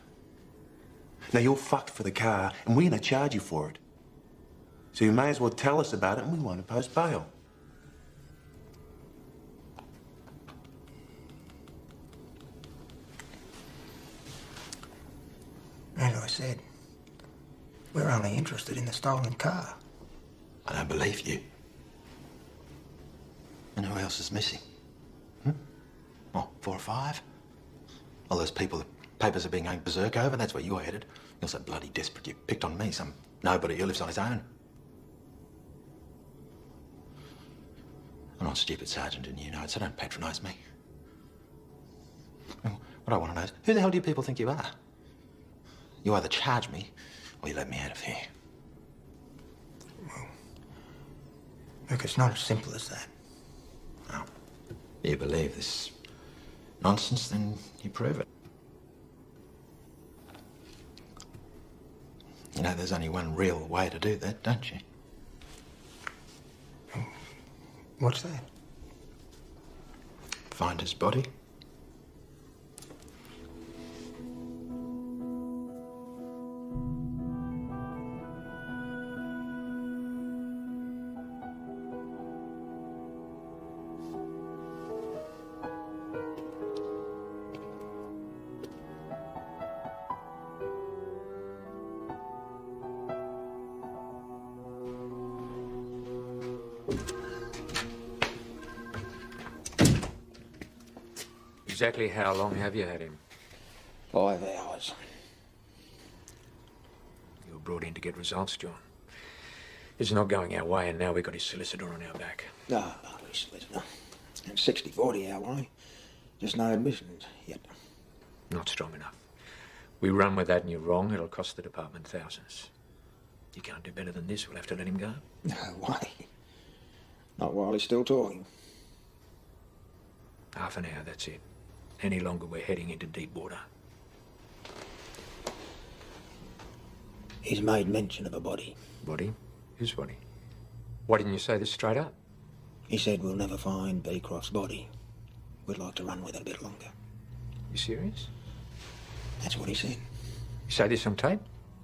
Now, you're fucked for the car, and we're gonna charge you for it. So you may as well tell us about it, and we won't impose bail. As I said, we're only interested in the stolen car. I don't believe you. And who else is missing? What, 4 or 5? All those people the papers are being going berserk over, that's where you're headed. You're so bloody desperate you picked on me, some nobody who lives on his own. I'm not stupid, Sergeant, and you know it, so don't patronise me. Well, what I want to know is, who the hell do you people think you are? You either charge me, or you let me out of here. Well, look, it's not as simple as that. Oh, you believe this nonsense, then you prove it. You know, there's only one real way to do that, don't you? What's that? Find his body. Exactly how long have you had him? 5 hours. You were brought in to get results, John. It's not going our way, and now we've got his solicitor on our back. No, his solicitor. And 60-40 our way. Just no admissions yet. Not strong enough. We run with that and you're wrong, it'll cost the department thousands. You can't do better than this, we'll have to let him go. No way. Not while he's still talking. Half an hour, that's it. Any longer, we're heading into deep water. He's made mention of a body. Body? Whose body? Why didn't you say this straight up? He said we'll never find Beecroft's body. We'd like to run with it a bit longer. You serious? That's what he said. You say this on tape?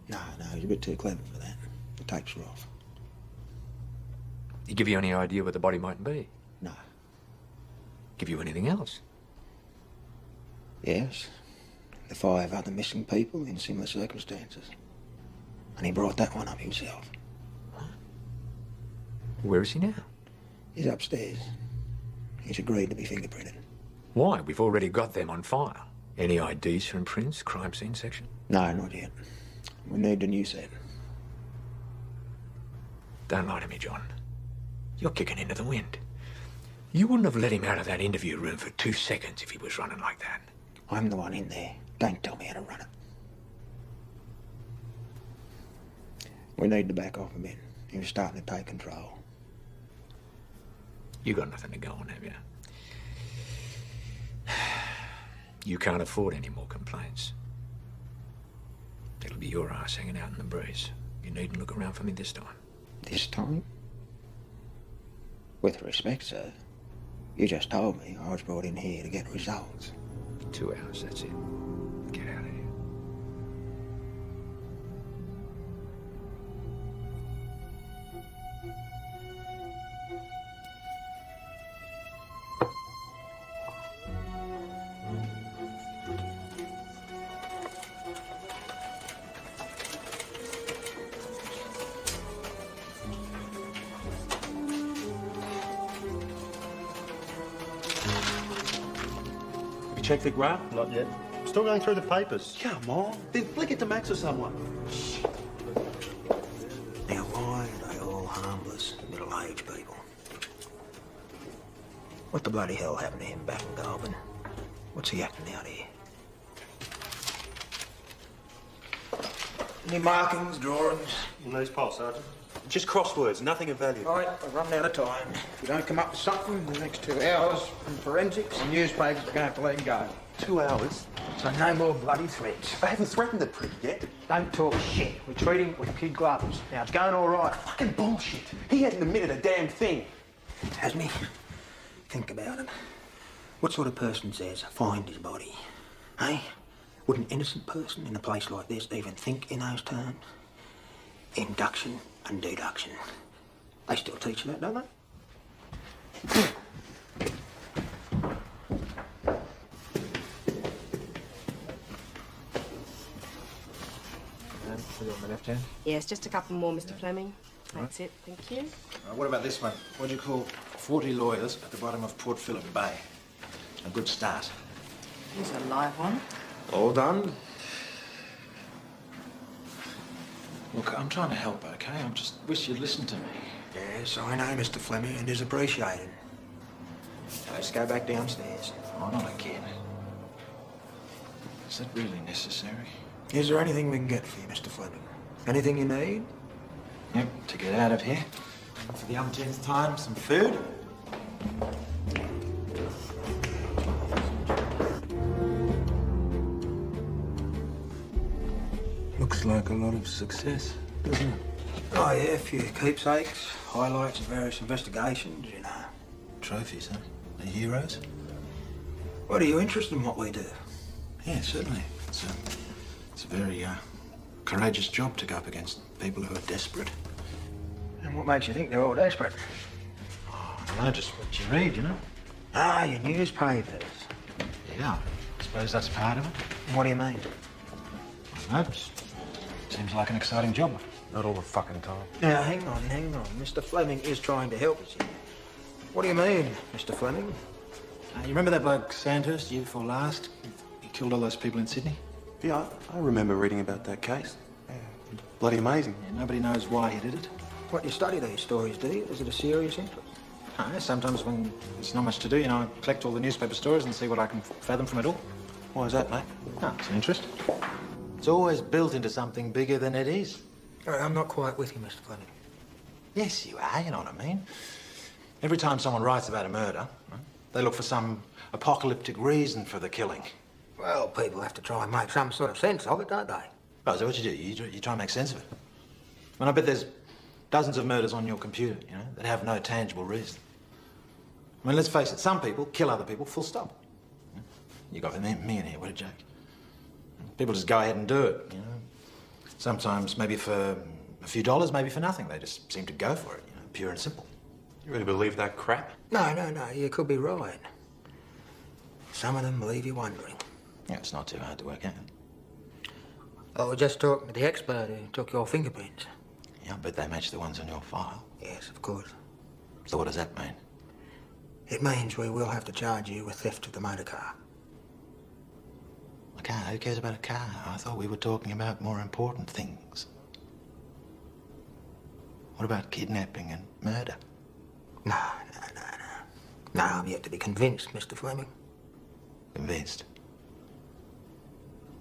No, he's a bit too clever for that. The tapes are off. He give you any idea what the body might be? No. Give you anything else? Yes. The 5 other missing people in similar circumstances. And he brought that one up himself. Where is he now? He's upstairs. He's agreed to be fingerprinted. Why? We've already got them on file. Any IDs from prints, crime scene section? No, not yet. We need a new set. Don't lie to me, John. You're kicking into the wind. You wouldn't have let him out of that interview room for 2 seconds if he was running like that. I'm the one in there. Don't tell me how to run it. We need to back off a bit. He was starting to take control. You got nothing to go on, have you? You can't afford any more complaints. It'll be your ass hanging out in the breeze. You needn't look around for me this time. This time? With respect, sir, you just told me I was brought in here to get results. 2 hours, that's it. Get out of here. Check the graph? Not yet. Still going through the papers. Come on. Then flick it to Max or someone. Now, why are they all harmless, middle-aged people? What the bloody hell happened to him back in Goulburn? What's he acting out here? Any markings, drawings? In these piles, Sergeant. Just crosswords, nothing of value. All right, I've run out of time. If you don't come up with something in the next 2 hours from forensics, the newspapers are going to have to let him go. 2 hours? So no more bloody threats. They haven't threatened the prick yet. Don't talk shit. We treat him with kid gloves. Now, it's going all right. Fucking bullshit. He hasn't admitted a damn thing. Hasn't he? Think about it. What sort of person says, find his body? Eh? Would an innocent person in a place like this even think in those terms? Induction and deduction. They still teach you that, don't they? Put it on my left hand. Yes, just a couple more, Mr. Fleming. That's it, thank you. What about this one? What do you call 40 lawyers at the bottom of Port Phillip Bay? A good start. Here's a live one. All done? Look, I'm trying to help, okay? I just wish you'd listen to me. Yes, I know, Mr. Fleming. It is appreciated. Now, let's go back downstairs. Oh, not again. Is that really necessary? Is there anything we can get for you, Mr. Fleming? Anything you need? Yep, to get out of here. And for the umpteenth time, some food. Looks like a lot of success, doesn't it? Oh, yeah, a few keepsakes, highlights of various investigations, you know. Trophies, huh? The heroes? What are you interested in what we do? Yeah, certainly. It's a very courageous job to go up against people who are desperate. And what makes you think they're all desperate? Oh, I don't know, just what you read, you know? Ah, your newspapers. Yeah, I suppose that's part of it. What do you mean? I don't know, seems like an exciting job. Not all the fucking time. Now, hang on. Mr. Fleming is trying to help us here. What do you mean, Mr. Fleming? You remember that bloke Sandhurst, year before last? He killed all those people in Sydney? Yeah, I remember reading about that case. Yeah, bloody amazing. Yeah, nobody knows why he did it. What, you study these stories, do you? Is it a serious interest? Sometimes when there's not much to do, you know, I collect all the newspaper stories and see what I can fathom from it all. Why is that, mate? Oh, it's an interest. It's always built into something bigger than it is. All right, I'm not quite with you, Mr. Fleming. Yes, you are, you know what I mean. Every time someone writes about a murder, right, they look for some apocalyptic reason for the killing. Well, people have to try and make some sort of sense of it, don't they? Oh, so what you do? You try and make sense of it. I mean, I bet there's dozens of murders on your computer, you know, that have no tangible reason. I mean, let's face it, some people kill other people, full stop. You got me in here, what a joke. People just go ahead and do it, you know. Sometimes maybe for a few dollars, maybe for nothing. They just seem to go for it, you know, pure and simple. You really believe that crap? No, you could be right. Some of them leave you wondering. Yeah, it's not too hard to work out. Oh, we're just talking to the expert who took your fingerprints. Yeah, but they match the ones on your file. Yes, of course. So what does that mean? It means we will have to charge you with theft of the motor car. A car? Who cares about a car? I thought we were talking about more important things. What about kidnapping and murder? No, I'm yet to be convinced, Mr. Fleming. Convinced?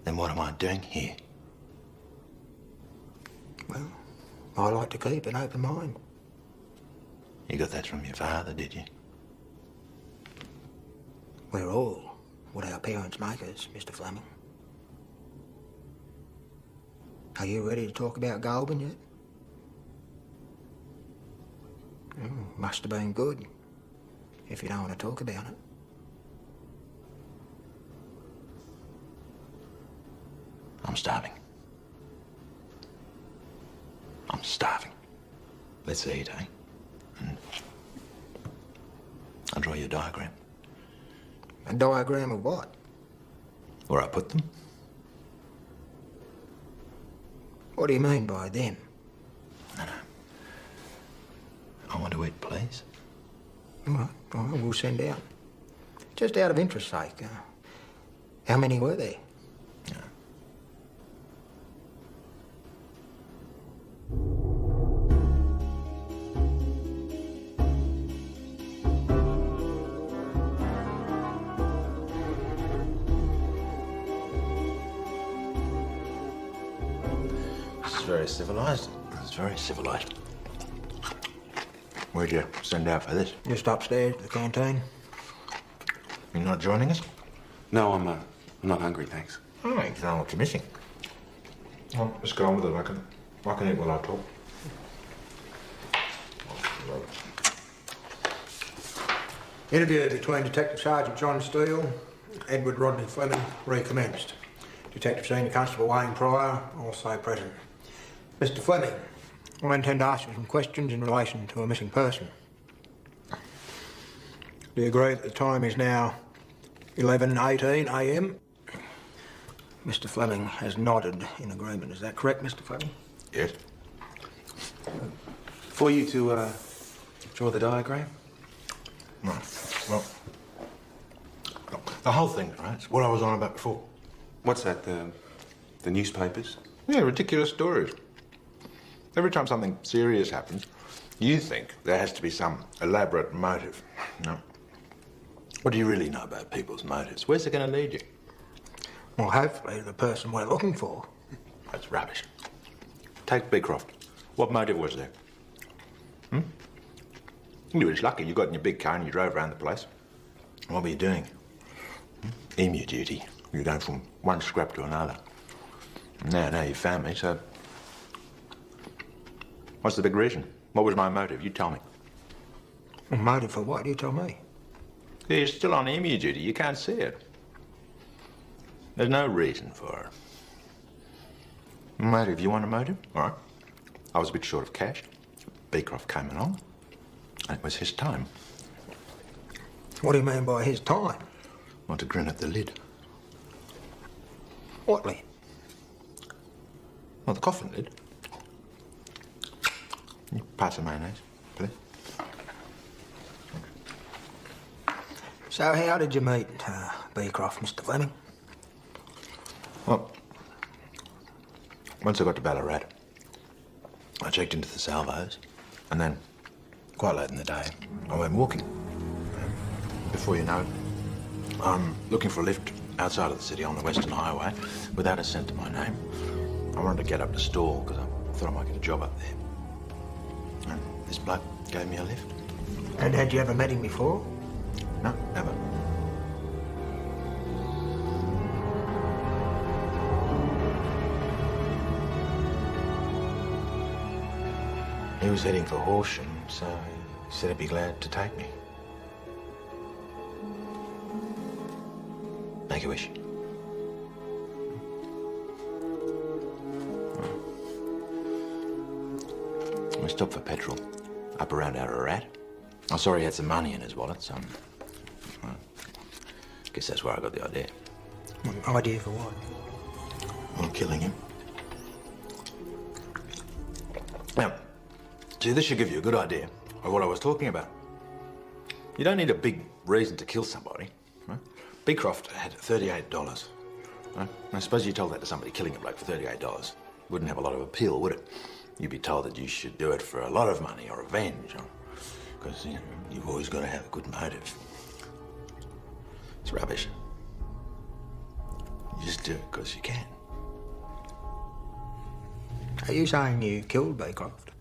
Then what am I doing here? Well, I like to keep an open mind. You got that from your father, did you? We're all what our parents make us, Mr. Fleming. Are you ready to talk about Goulburn yet? Must have been good, if you don't want to talk about it. I'm starving. I'm starving. Let's eat, eh? I'll draw you a diagram. A diagram of what? Where I put them. What do you mean by them? No. I want to eat, please. All right, we'll send out. Just out of interest's sake, how many were there? Very civilized. It's very civilized. Where'd you send out for this? Just upstairs to the canteen. You're not joining us? No, I'm not hungry, thanks. Oh, you don't know what you're missing. Well, let's go on with it. I can eat while I talk. Interview between Detective Sergeant John Steele, Edward Rodney Fleming, recommenced. Detective Senior Constable Wayne Pryor, also present. Mr. Fleming, I intend to ask you some questions in relation to a missing person. Do you agree that the time is now 11:18 a.m.? Mr. Fleming has nodded in agreement. Is that correct, Mr. Fleming? Yes. For you to draw the diagram? Right. Well, the whole thing, right? It's what I was on about before. What's that, the newspapers? Yeah, ridiculous stories. Every time something serious happens, you think there has to be some elaborate motive. No. What do you really know about people's motives? Where's it going to lead you? Well, hopefully the person we're looking for. That's rubbish. Take Beecroft. What motive was there? You were just lucky. You got in your big car and you drove around the place. What were you doing? Emu duty. You're going from one scrap to another. Now you found me, so... What's the big reason? What was my motive? You tell me. Well, motive for what? You tell me. Yeah, you're still on emu duty. You can't see it. There's no reason for it. Motive. You want a motive? All right. I was a bit short of cash. Beecroft came along. And it was his time. What do you mean by his time? Want to grin at the lid. What lid? Well, the coffin lid. You pass the mayonnaise, please. So how did you meet Beecroft, Mr. Fleming? Well, once I got to Ballarat, I checked into the salvos, and then, quite late in the day, I went walking. Before you know it, I'm looking for a lift outside of the city on the Western Highway without a cent to my name. I wanted to get up to Stawell because I thought I might get a job up there. And this bloke gave me a lift. And had you ever met him before? No, never. He was heading for Horsham, so he said he'd be glad to take me. Make a wish. We stopped for petrol up around Ararat. I saw he had some money in his wallet, so well, guess that's where I got the idea. Idea for what? Well, killing him. Now, see, this should give you a good idea of what I was talking about. You don't need a big reason to kill somebody. Right? Beecroft had $38. Right? I suppose you told that to somebody killing a bloke for $38. Wouldn't have a lot of appeal, would it? You'd be told that you should do it for a lot of money or revenge, because you know, you've always got to have a good motive. It's rubbish. You just do it because you can. Are you saying you killed Beecroft?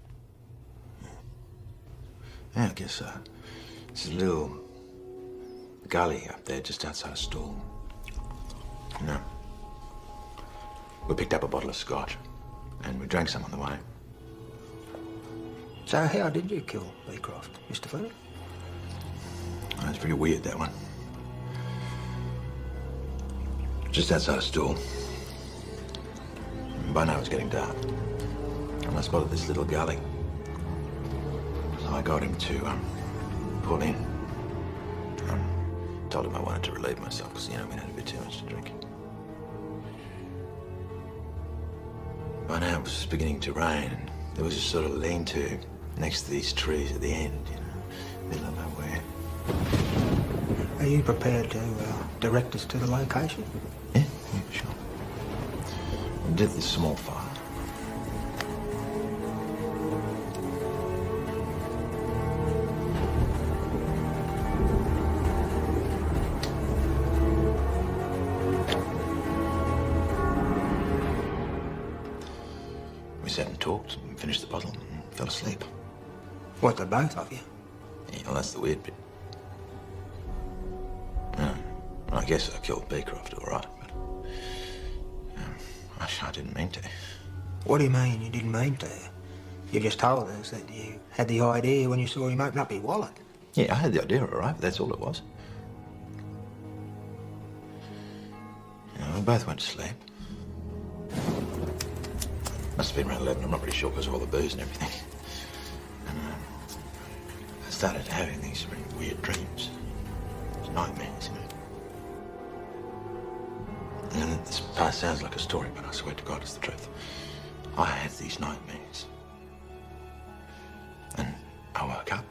Yeah, I guess so. It's a little gully up there just outside of Stall. You know, we picked up a bottle of scotch and we drank some on the way. So how did you kill Beecroft, Mr. Fleming? Oh, it's pretty weird, that one. Just outside of Stall. By now it's getting dark. And I spotted this little gully. So I got him to pull in. Told him I wanted to relieve myself because, you know, we had a bit too much to drink. By now it was beginning to rain, and there was a sort of lean-to next to these trees at the end, you know, middle of nowhere. Are you prepared to direct us to the location? Yeah, sure. We did this small fire. We sat and talked and finished the bottle and fell asleep. What, the both of you? Yeah, well, that's the weird bit. Yeah, I guess I killed Beecroft, all right, but I didn't mean to. What do you mean you didn't mean to? You just told us that you had the idea when you saw him open up his wallet. Yeah, I had the idea, all right, but that's all it was. You know, we both went to sleep. Must have been around 11, I'm not really sure because of all the booze and everything. And I started having these really weird dreams. These nightmares, you know. And this part sounds like a story, but I swear to God it's the truth. I had these nightmares. And I woke up,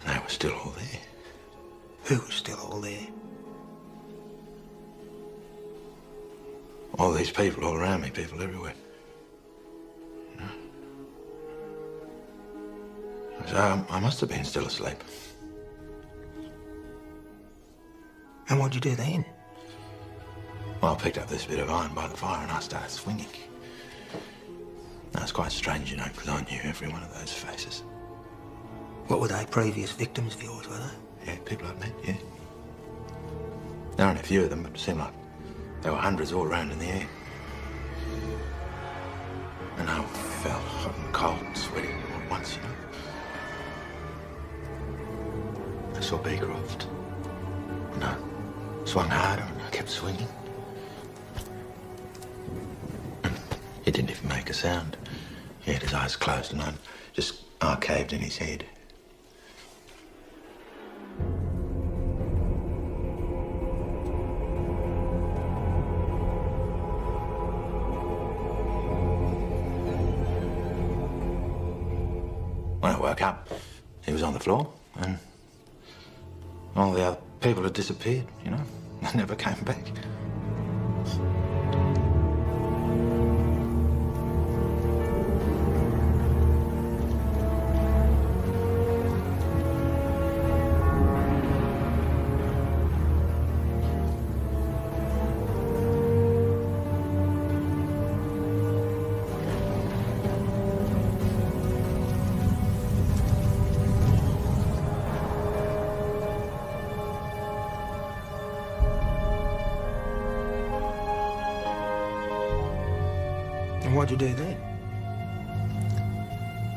and they were still all there. Who was still all there? All these people all around me, people everywhere. So I must have been still asleep. And what'd you do then? Well, I picked up this bit of iron by the fire and I started swinging. Now, it's quite strange, you know, because I knew every one of those faces. What were they, previous victims of yours, were they? Yeah, people I'd met, yeah. There aren't a few of them, but it seemed like there were hundreds all around in the air. And I felt hot and cold and sweaty all at once, you know. I saw Beecroft. And I swung harder and I kept swinging. And he didn't even make a sound. He had his eyes closed and I just arcaved in his head. When I woke up, he was on the floor and all the other people had disappeared, you know. They never came back. And what'd you do then?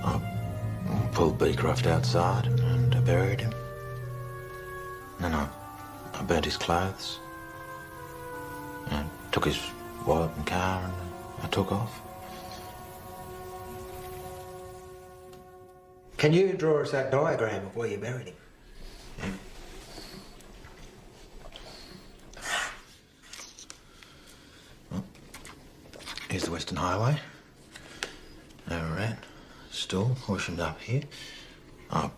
I pulled Beecroft outside and I buried him. Then I burnt his clothes And took his wallet and car and I took off. Can you draw us that diagram of where you buried him? Well, here's the Western Highway. Over ran. Stool, horseshoed up here. Oh,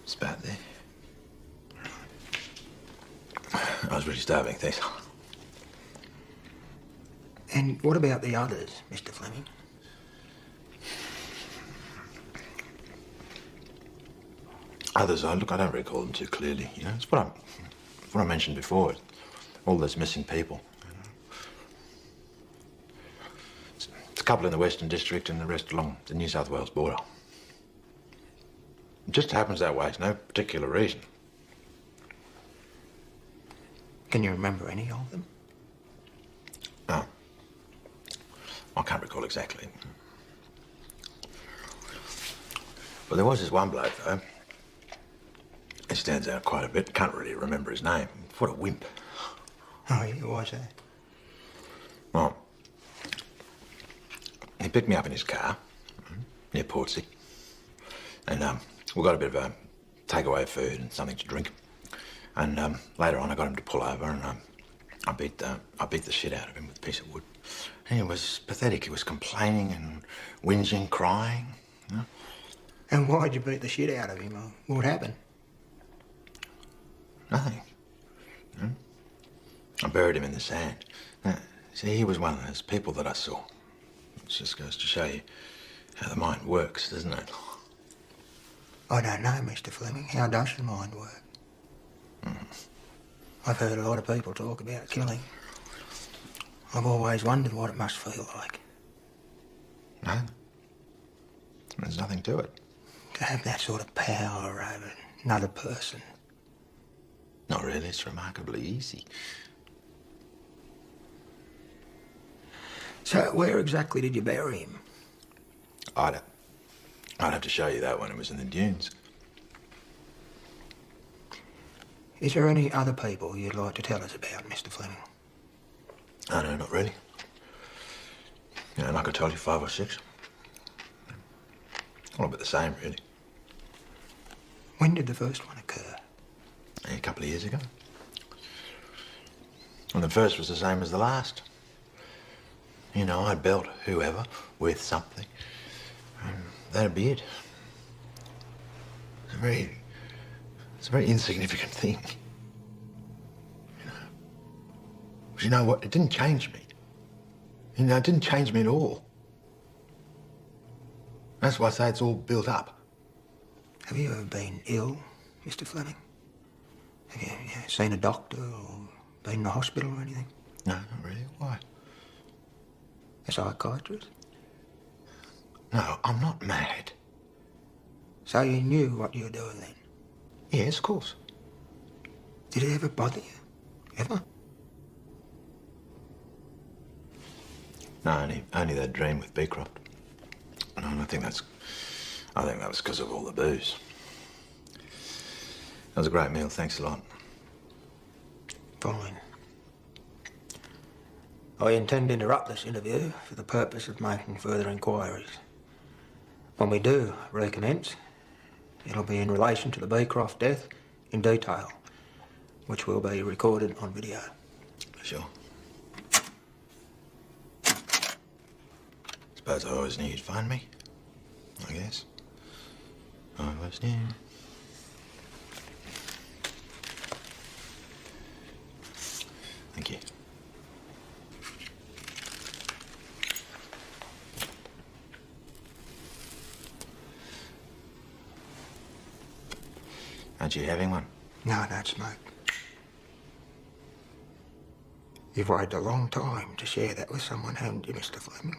it's about there. I was really starving, thanks. And what about the others, Mr. Fleming? Others, look, I don't recall them too clearly. You know, it's what I mentioned before. All those missing people. You know. It's a couple in the Western District and the rest along the New South Wales border. It just happens that way. It's no particular reason. Can you remember any of them? No. I can't recall exactly. But there was this one bloke, though. He stands out quite a bit. Can't really remember his name. What a wimp. Oh, yeah, why is that? Well, he picked me up in his car near Portsea. And we got a bit of a takeaway food and something to drink. And later on, I got him to pull over, and I beat the shit out of him with a piece of wood. And he was pathetic. He was complaining and whinging, crying. You know? And why'd you beat the shit out of him? What happened? Nothing. You know? I buried him in the sand. Now, see, he was one of those people that I saw. It just goes to show you how the mind works, doesn't it? I don't know, Mr. Fleming. How does the mind work? I've heard a lot of people talk about killing. I've always wondered what it must feel like. No. There's nothing to it. To have that sort of power over another person. Not really. It's remarkably easy. So where exactly did you bury him? I'd have to show you that when it was in the dunes. Is there any other people you'd like to tell us about, Mr. Fleming? Oh, no, not really. You know, and I could tell you 5 or 6. All a bit the same, really. When did the first one occur? A couple of years ago. And the first was the same as the last. You know, I'd belt whoever with something. And that'd be it. It's a very insignificant thing. You know. But you know what? It didn't change me. You know, it didn't change me at all. That's why I say it's all built up. Have you ever been ill, Mr. Fleming? Have you seen a doctor or been in the hospital or anything? No, not really. Why? A psychiatrist? No, I'm not mad. So you knew what you were doing then? Yes, of course. Did it ever bother you? Ever? No, only that dream with Beecroft. No, I think that was because of all the booze. That was a great meal, thanks a lot. Fine. I intend to interrupt this interview for the purpose of making further inquiries. When we do recommence, it'll be in relation to the Beecroft death in detail, which will be recorded on video. Sure. Suppose I always knew you'd find me. I guess. I always knew. Thank you. Aren't you having one? No, I don't smoke. You've waited a long time to share that with someone, haven't you, Mr. Fleming?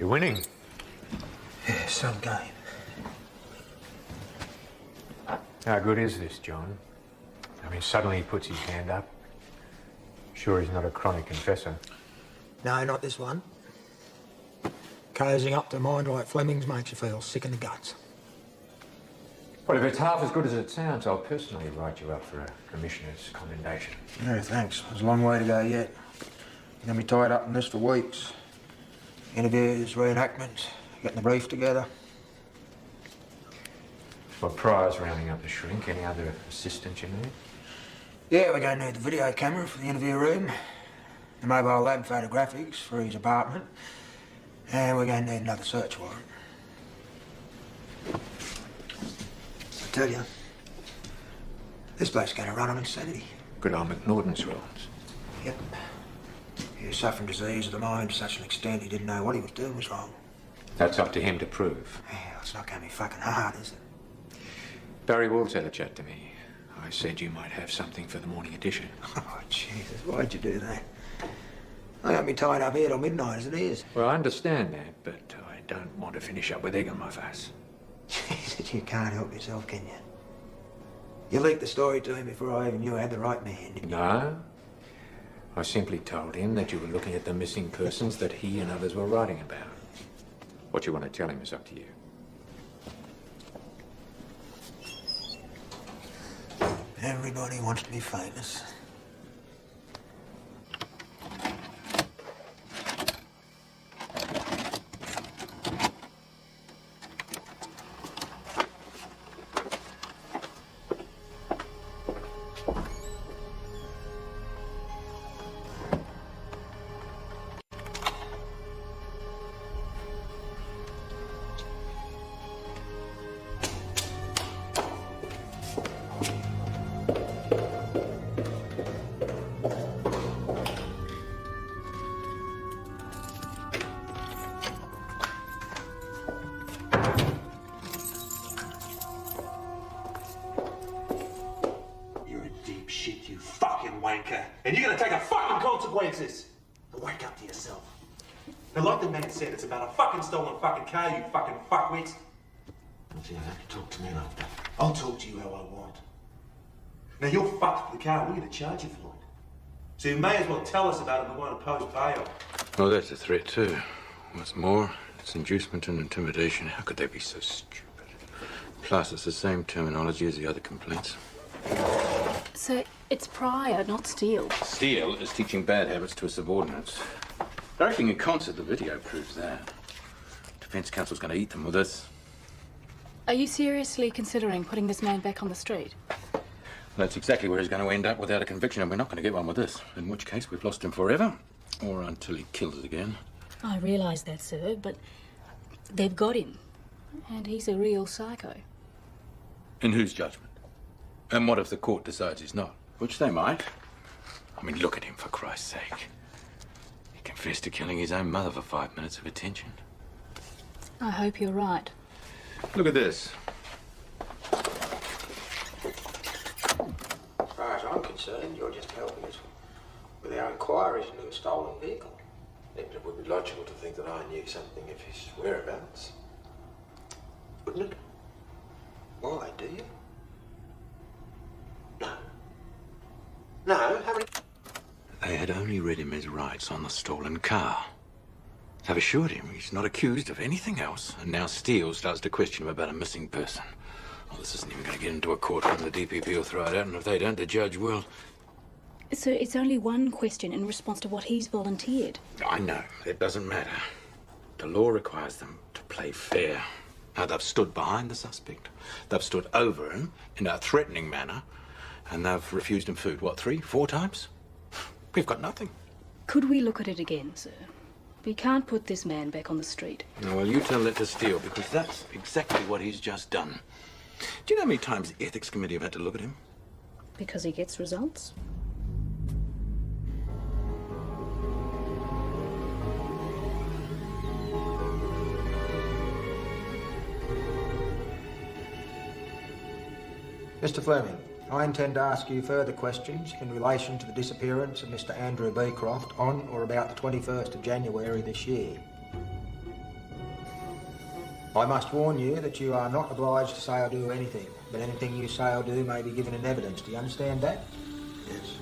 You're winning. Yeah, some game. How good is this, John? I mean, suddenly he puts his hand up. Sure he's not a chronic confessor. No, not this one. Closing up to mind like Fleming's makes you feel sick in the guts. Well, if it's half as good as it sounds, I'll personally write you up for a commissioner's commendation. No, thanks. There's a long way to go yet. You're going to be tied up in this for weeks. Interviews, reenactments, getting the brief together. Well, Pryor's rounding up the shrink. Any other assistance you need? Yeah, we're going to need the video camera for the interview room, the mobile lab photographics for his apartment, and we're going to need another search warrant. I tell you, this place is going to run on insanity. Good old McNaughton's rules. Yep. He was suffering disease of the mind to such an extent he didn't know what he was doing was wrong. That's up to him to prove. Yeah, it's not going to be fucking hard, is it? Barry Walls had a chat to me. I said you might have something for the morning edition. Oh, Jesus, why'd you do that? I got me tied up here till midnight as it is. Well, I understand that, but I don't want to finish up with egg on my face. Jesus, you can't help yourself, can you? You leaked the story to him before I even knew I had the right man, didn't you? No. I simply told him that you were looking at the missing persons that he and others were writing about. What you want to tell him is up to you. Everybody wants to be famous. And you're gonna take a fucking consequences. Now wake up to yourself. Now, like the man said, it's about a fucking stolen fucking car, you fucking fuckwits. Don't you have to talk to me like that. I'll talk to you how I want. Now, you're fucked with the car. We're gonna charge you for it. So you may as well tell us about it. We won't oppose bail. Well, that's a threat too. What's more, it's inducement and intimidation. How could they be so stupid? Plus, it's the same terminology as the other complaints. So it's Pryor, not Steele. Steele is teaching bad habits to his subordinates. Acting in concert, the video proves that. Defense counsel's going to eat them with this. Are you seriously considering putting this man back on the street? That's exactly where he's going to end up without a conviction, and we're not going to get one with this. In which case, we've lost him forever, or until he kills us again. I realise that, sir, but they've got him, and he's a real psycho. In whose judgment? And what if the court decides he's not? Which they might. I mean, look at him, for Christ's sake. He confessed to killing his own mother for 5 minutes of attention. I hope you're right. Look at this. As far as I'm concerned, you're just helping us with our inquiries into a stolen vehicle. It would be logical to think that I knew something of his whereabouts. Wouldn't it? Why, do you? No, haven't. They had only read him his rights on the stolen car. They've assured him he's not accused of anything else, and now Steele starts to question him about a missing person. Well, this isn't even going to get into a courtroom. The DPP will throw it out, and if they don't, the judge will. So it's only one question in response to what he's volunteered. I know. It doesn't matter. The law requires them to play fair. Now, they've stood behind the suspect. They've stood over him in a threatening manner, and they've refused him food, what, 3, 4 times? We've got nothing. Could we look at it again, sir? We can't put this man back on the street. No, well, you tell that to Steele, because that's exactly what he's just done. Do you know how many times the Ethics Committee have had to look at him? Because he gets results? Mr. Fleming, I intend to ask you further questions in relation to the disappearance of Mr. Andrew Beecroft on or about the 21st of January this year. I must warn you that you are not obliged to say or do anything, but anything you say or do may be given in evidence. Do you understand that? Yes.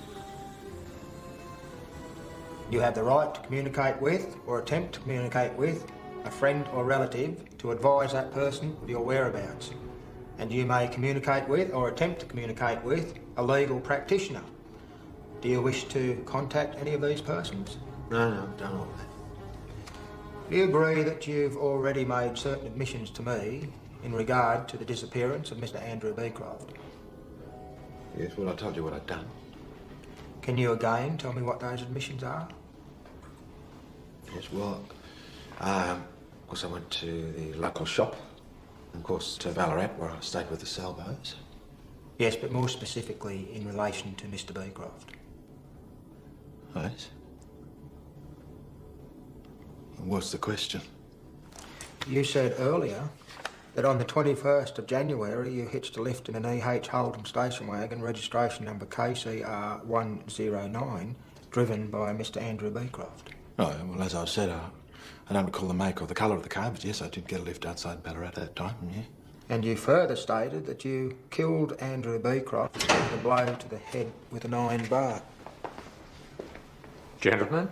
You have the right to communicate with, or attempt to communicate with, a friend or relative to advise that person of your whereabouts. And you may communicate with, or attempt to communicate with, a legal practitioner. Do you wish to contact any of these persons? No, I've done all that. Do you agree that you've already made certain admissions to me in regard to the disappearance of Mr. Andrew Beecroft? Yes, well, I told you what I'd done. Can you again tell me what those admissions are? Yes, well, of course I went to the local shop, and of course to Ballarat, where I stayed with the Salvos. Yes, but more specifically in relation to Mr. Beecroft. Yes? What's the question? You said earlier that on the 21st of January you hitched a lift in an E.H. Hold'em station wagon, registration number KCR 109, driven by Mr. Andrew Beecroft. Oh, well, as I've said, I don't recall the make or the colour of the car, but yes, I did get a lift outside Ballarat at that time, yeah. And you further stated that you killed Andrew Beecroft with a blow to the head with an iron bar. Gentlemen?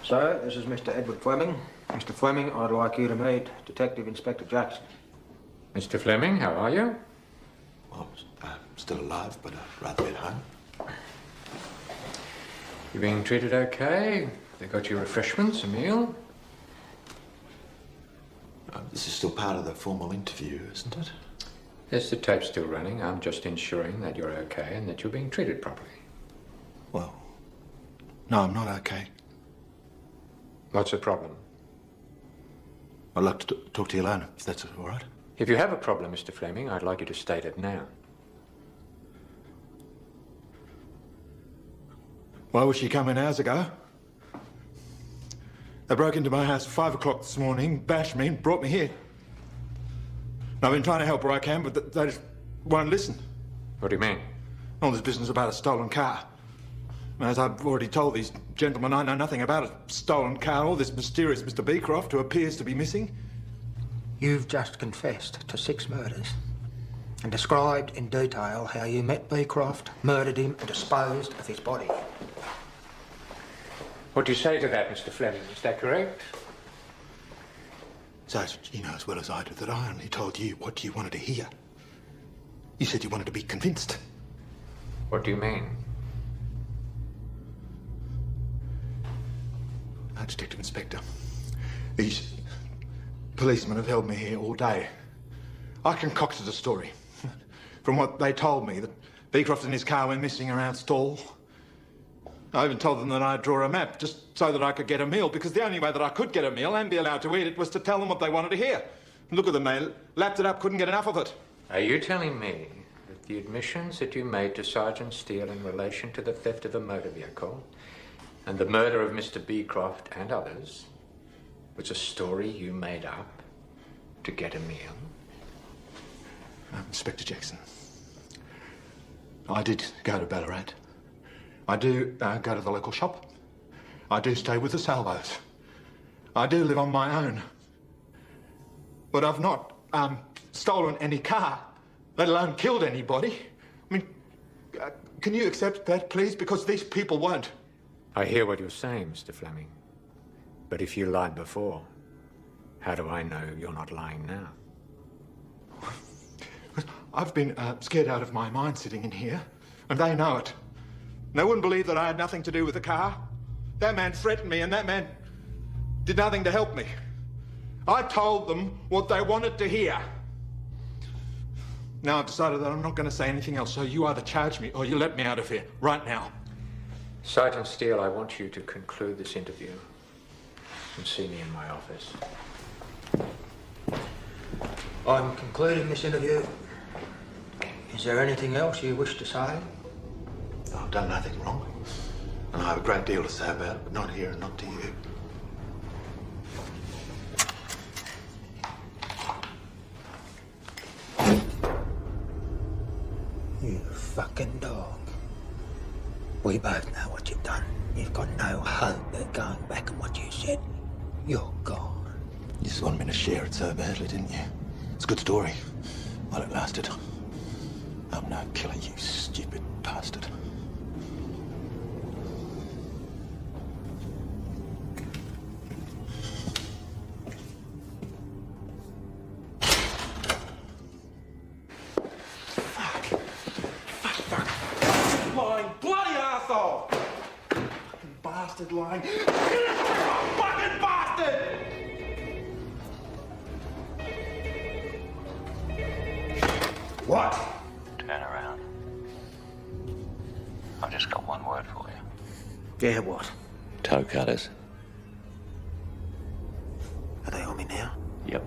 So, this is Mr. Edward Fleming. Mr. Fleming, I'd like you to meet Detective Inspector Jackson. Mr. Fleming, how are you? Well, I'm still alive, but I'd rather be at home. You being treated okay? They got you refreshments, a meal? This is still part of the formal interview, isn't it? Yes, the tape's still running. I'm just ensuring that you're okay and that you're being treated properly. Well, no, I'm not okay. What's the problem? I'd like to talk to you alone, if that's all right. If you have a problem, Mr. Fleming, I'd like you to state it now. Why was she coming hours ago? They broke into my house at 5 o'clock this morning, bashed me and brought me here. I've been trying to help where I can, but they just won't listen. What do you mean? All this business about a stolen car. As I've already told these gentlemen, I know nothing about a stolen car or this mysterious Mr. Beecroft who appears to be missing. You've just confessed to 6 murders and described in detail how you met Beecroft, murdered him and disposed of his body. What do you say to that, Mr. Fleming? Is that correct? Sergeant, you know as well as I do that I only told you what you wanted to hear. You said you wanted to be convinced. What do you mean? Detective Inspector, these policemen have held me here all day. I concocted a story. From what they told me, that Beecroft and his car went missing around Stall. I even told them that I'd draw a map just so that I could get a meal, because the only way that I could get a meal and be allowed to eat it was to tell them what they wanted to hear. And look at them, they lapped it up, couldn't get enough of it. Are you telling me that the admissions that you made to Sergeant Steele in relation to the theft of a motor vehicle and the murder of Mr. Beecroft and others was a story you made up to get a meal? Inspector Jackson, I did go to Ballarat. I do go to the local shop. I do stay with the Salvos. I do live on my own. But I've not stolen any car, let alone killed anybody. I mean, can you accept that, please? Because these people won't. I hear what you're saying, Mr. Fleming. But if you lied before, how do I know you're not lying now? I've been scared out of my mind sitting in here, and they know it. They wouldn't believe that I had nothing to do with the car. That man threatened me, and that man did nothing to help me. I told them what they wanted to hear. Now I've decided that I'm not going to say anything else, so you either charge me or you let me out of here, right now. Sergeant Steele, I want you to conclude this interview and see me in my office. I'm concluding this interview. Is there anything else you wish to say? I've done nothing wrong. And I have a great deal to say about it, but not here and not to you. You fucking dog. We both know what you've done. You've got no hope of going back on what you said. You're gone. You just wanted me to share it so badly, didn't you? It's a good story, while it lasted. I'm no killer, you stupid bastard. Lying bloody arsehole! Fucking bastard lying. Fucking bastard! What? Turn around. I've just got one word for you. Yeah, what? Toe cutters. Are they on me now? Yep.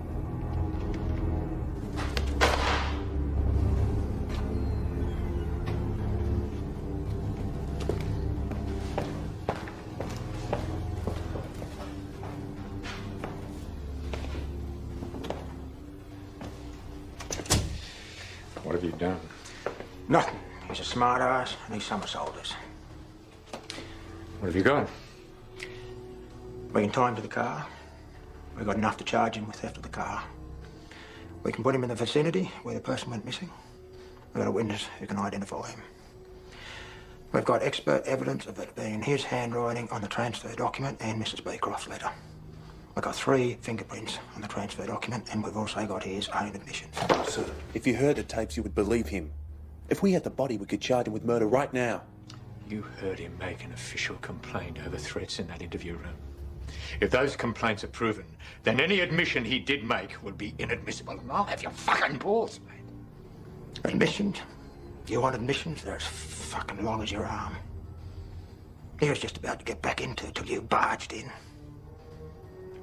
What have you done? Nothing. He's a smart ass and he's somersaulted us. What have you got? We can tie him to the car. We've got enough to charge him with theft of the car. We can put him in the vicinity where the person went missing. We've got a witness who can identify him. We've got expert evidence of it being his handwriting on the transfer document and Mrs. Beecroft's letter. We've got 3 fingerprints on the transfer document, and we've also got his own admission. Sir, if you heard the tapes, you would believe him. If we had the body, we could charge him with murder right now. You heard him make an official complaint over threats in that interview room. If those complaints are proven, then any admission he did make will be inadmissible, and I'll have your fucking balls, mate. Admissions? You want admissions? They're as fucking long as your arm. He was just about to get back into it till you barged in.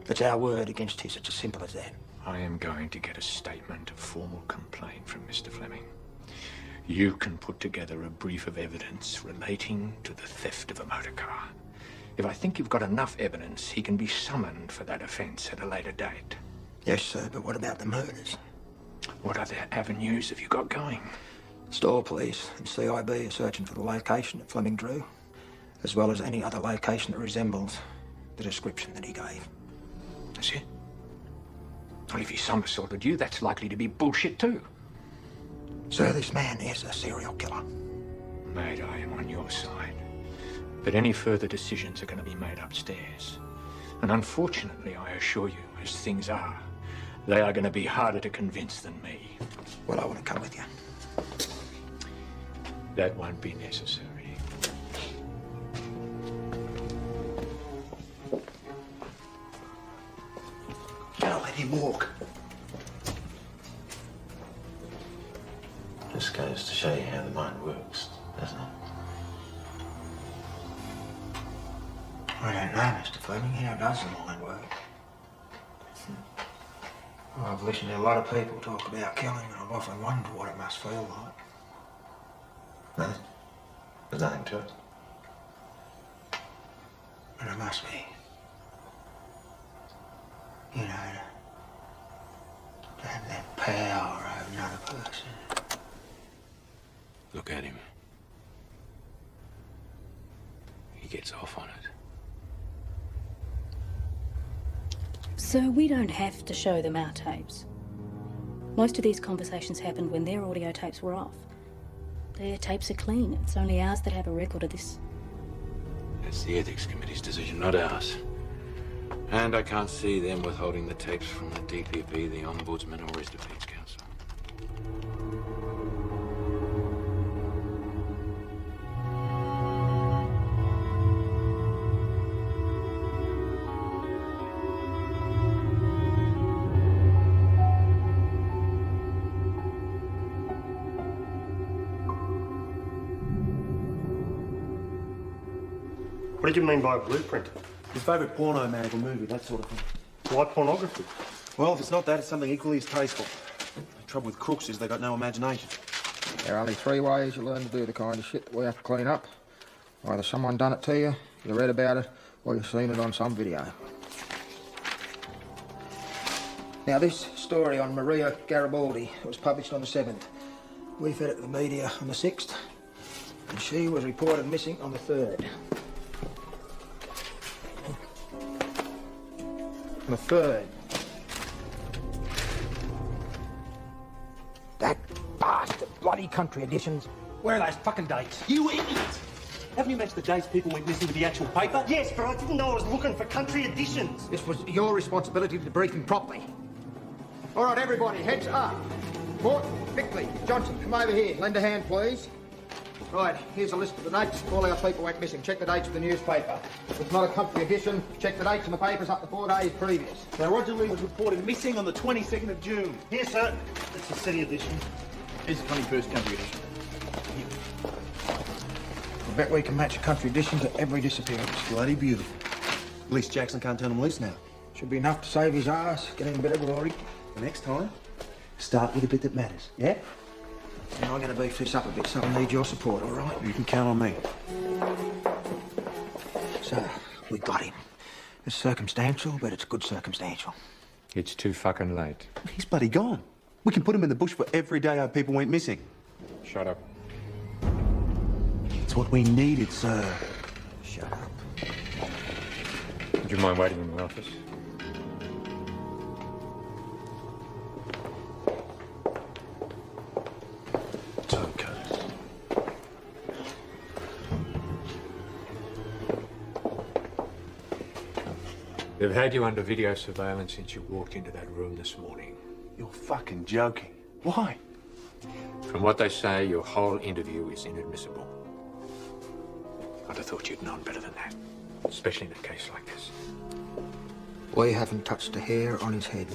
It's our word against his. It's as simple as that. I am going to get a statement of formal complaint from Mr. Fleming. You can put together a brief of evidence relating to the theft of a motor car. If I think you've got enough evidence, he can be summoned for that offence at a later date. Yes, sir, but what about the murders? What other avenues have you got going? Store police and CIB are searching for the location that Fleming drew, as well as any other location that resembles the description that he gave. That's it? Well, if he somersaulted you, that's likely to be bullshit too. Sir, this man is a serial killer. Mate, I am on your side. But any further decisions are going to be made upstairs. And unfortunately, I assure you, as things are, they are going to be harder to convince than me. Well, I want to come with you. That won't be necessary. Can't let him walk. This goes to show you how the mind works, doesn't it? I don't know, Mr. Fleming. How does the mind work? Well, I've listened to a lot of people talk about killing, and I've often wondered what it must feel like. No, there's nothing to it. But it must be. You know, to have that power over another person. Look at him. He gets off on it. So we don't have to show them our tapes. Most of these conversations happened when their audio tapes were off. Their tapes are clean. It's only ours that have a record of this. That's the Ethics Committee's decision, not ours. And I can't see them withholding the tapes from the DPP, the Ombudsman, or his Defence Counsel. What did you mean by a blueprint? Your favourite porno mag or movie, that sort of thing. Why pornography? Well, if it's not that, it's something equally as tasteful. The trouble with crooks is they got no imagination. There are only 3 ways you learn to do the kind of shit that we have to clean up. Either someone done it to you, you read about it, or you've seen it on some video. Now, this story on Maria Garibaldi was published on the 7th. We fed it to the media on the 6th, and she was reported missing on the 3rd. On the 3rd, bloody country editions. Where are those fucking dates? You idiot! Haven't you matched the dates people went missing to the actual paper? Yes, but I didn't know I was looking for country editions. This was your responsibility to brief him properly. All right, everybody, heads up. Mort, Bickley, Johnson, come over here. Lend a hand, please. Right, here's a list of the dates. All our people went missing. Check the dates of the newspaper. If it's not a country edition, check the dates in the papers up to 4 days previous. Now, Roger Lee was reported missing on the 22nd of June. Here, sir. It's the city edition. Here's the 21st country edition. I bet we can match a country edition to every disappearance. Bloody beautiful. At least Jackson can't turn them loose now. Should be enough to save his ass, get him a bit of glory. The next time, start with a bit that matters, yeah? Now, I'm going to beef this up a bit, so I need your support, all right? You can count on me. So, we got him. It's circumstantial, but it's good circumstantial. It's too fucking late. He's bloody gone. We can put him in the bush for every day our people went missing. Shut up. It's what we needed, sir. Shut up. Would you mind waiting in the office? They've had you under video surveillance since you walked into that room this morning. You're fucking joking. Why? From what they say, your whole interview is inadmissible. I'd have thought you'd known better than that, especially in a case like this. We haven't touched a hair on his head.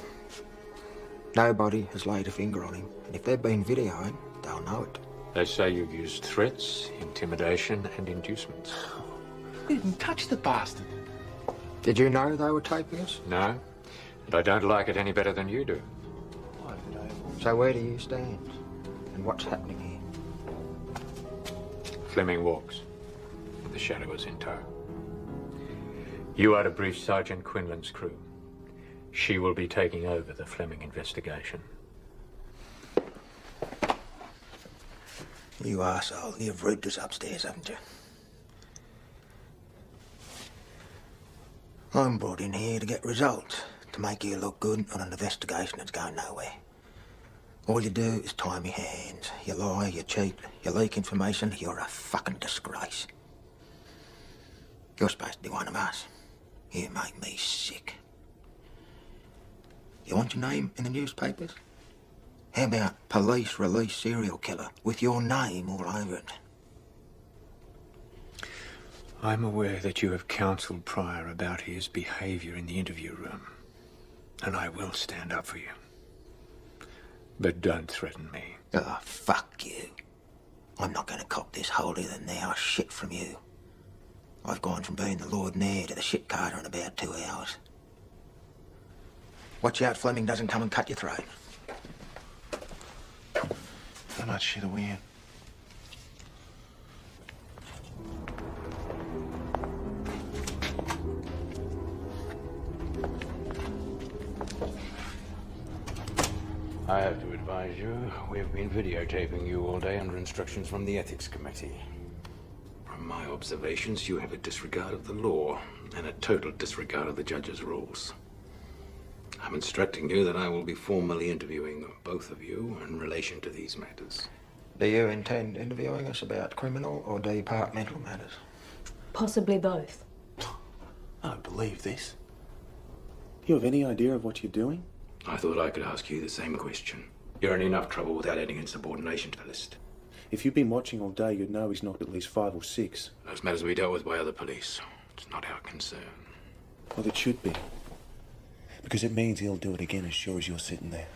Nobody has laid a finger on him, and if they've been videoing, they'll know it. They say you used threats, intimidation, and inducements. You didn't touch the bastard. Did you know they were taping us? No, and I don't like it any better than you do. So where do you stand? And what's happening here? Fleming walks, with the Shadowers in tow. You are to brief Sergeant Quinlan's crew. She will be taking over the Fleming investigation. You arsehole, you've rigged us upstairs, haven't you? I'm brought in here to get results, to make you look good on an investigation that's going nowhere. All you do is tie me hands. You lie, you cheat, you leak information. You're a fucking disgrace. You're supposed to be one of us. You make me sick. You want your name in the newspapers? How about police release serial killer with your name all over it? I'm aware that you have counselled Pryor about his behaviour in the interview room, and I will stand up for you. But don't threaten me. Oh, fuck you. I'm not going to cop this holier-than-thou shit from you. I've gone from being the Lord Mayor to the shit carter in about 2 hours. Watch out Fleming doesn't come and cut your throat. How much shit are we in? I have to advise you, we've been videotaping you all day under instructions from the Ethics Committee. From my observations, you have a disregard of the law and a total disregard of the judge's rules. I'm instructing you that I will be formally interviewing both of you in relation to these matters. Do you intend interviewing us about criminal or departmental matters? Possibly both. I don't believe this. You have any idea of what you're doing? I thought I could ask you the same question. You're in enough trouble without adding insubordination to the list. If you've been watching all day, you'd know he's knocked at least 5 or 6. Those matters will be dealt with by other police. It's not our concern. Well, it should be. Because it means he'll do it again as sure as you're sitting there.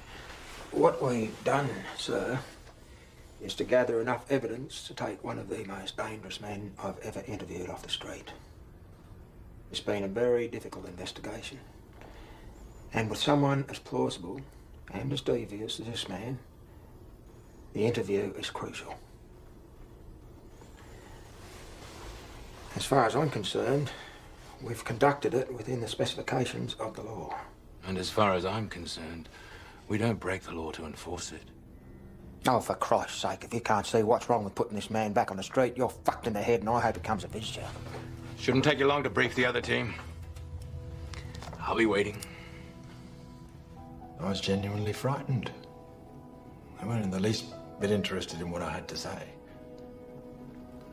What we've done, sir, is to gather enough evidence to take one of the most dangerous men I've ever interviewed off the street. It's been a very difficult investigation. And with someone as plausible and as devious as this man, the interview is crucial. As far as I'm concerned, we've conducted it within the specifications of the law. And as far as I'm concerned, we don't break the law to enforce it. Oh, for Christ's sake, if you can't see what's wrong with putting this man back on the street, you're fucked in the head, and I hope it comes a visitor. Shouldn't take you long to brief the other team. I'll be waiting. I was genuinely frightened. They weren't in the least bit interested in what I had to say.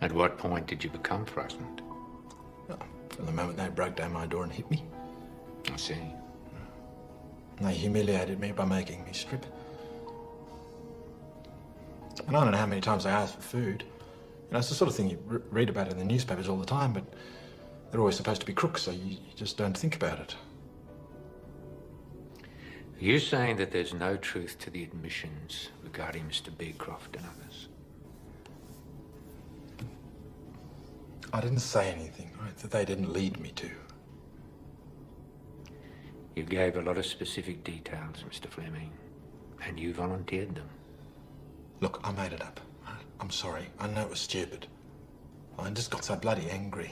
At what point did you become frightened? Well, from the moment they broke down my door and hit me. I see. They humiliated me by making me strip. And I don't know how many times they asked for food. You know, it's the sort of thing you read about in the newspapers all the time, but they're always supposed to be crooks, so you just don't think about it. Are you saying that there's no truth to the admissions regarding Mr. Beecroft and others? I didn't say anything, right, that they didn't lead me to. You gave a lot of specific details, Mr. Fleming, and you volunteered them. Look, I made it up. Right? I'm sorry. I know it was stupid. I just got so bloody angry.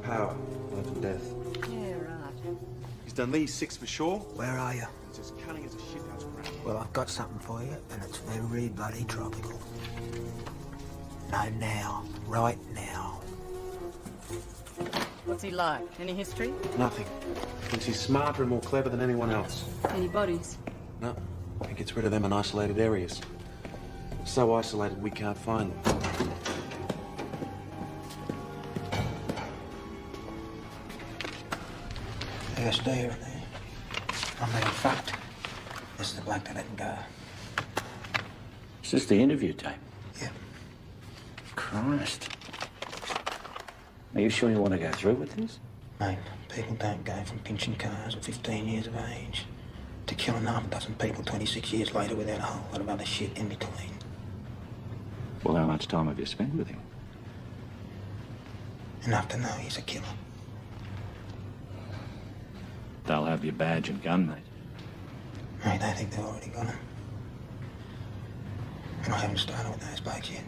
Power, life and death. Yeah, right. He's done these 6 for sure. Where are you? It's as cunning as a shithouse rat. Well, I've got something for you, and it's very bloody tropical. No, now. Right now. What's he like? Any history? Nothing. Thinks he's smarter and more clever than anyone else. Any bodies? No. He gets rid of them in isolated areas. So isolated we can't find them. There's there in there. I mean, in fact, this is the bloke that let him go. Is this the interview tape? Yeah. Christ. Are you sure you want to go through with this? Mate, people don't go from pinching cars at 15 years of age to killing half a dozen people 26 years later without a whole lot of other shit in between. Well, how much time have you spent with him? Enough to know he's a killer. They'll have your badge and gun, mate. Mate, they think they've already got him. And I haven't started with those blokes yet.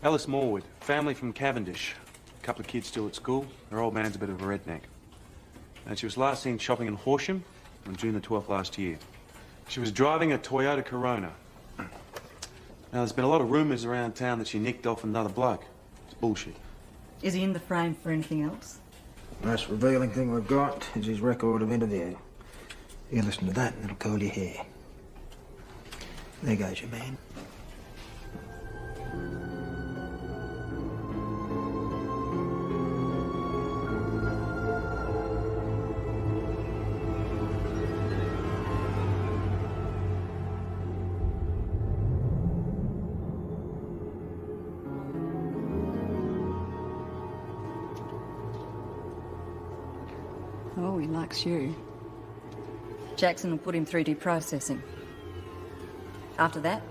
Alice Morwood, family from Cavendish. A couple of kids still at school. Her old man's a bit of a redneck. And she was last seen shopping in Horsham on June the 12th last year. She was driving a Toyota Corona. Now, there's been a lot of rumours around town that she nicked off another bloke. It's bullshit. Is he in the frame for anything else? The most revealing thing we've got is his record of interview. You listen to that and it'll curl your hair. There goes your man. Oh, he likes you. Jackson will put him through deprocessing. After that,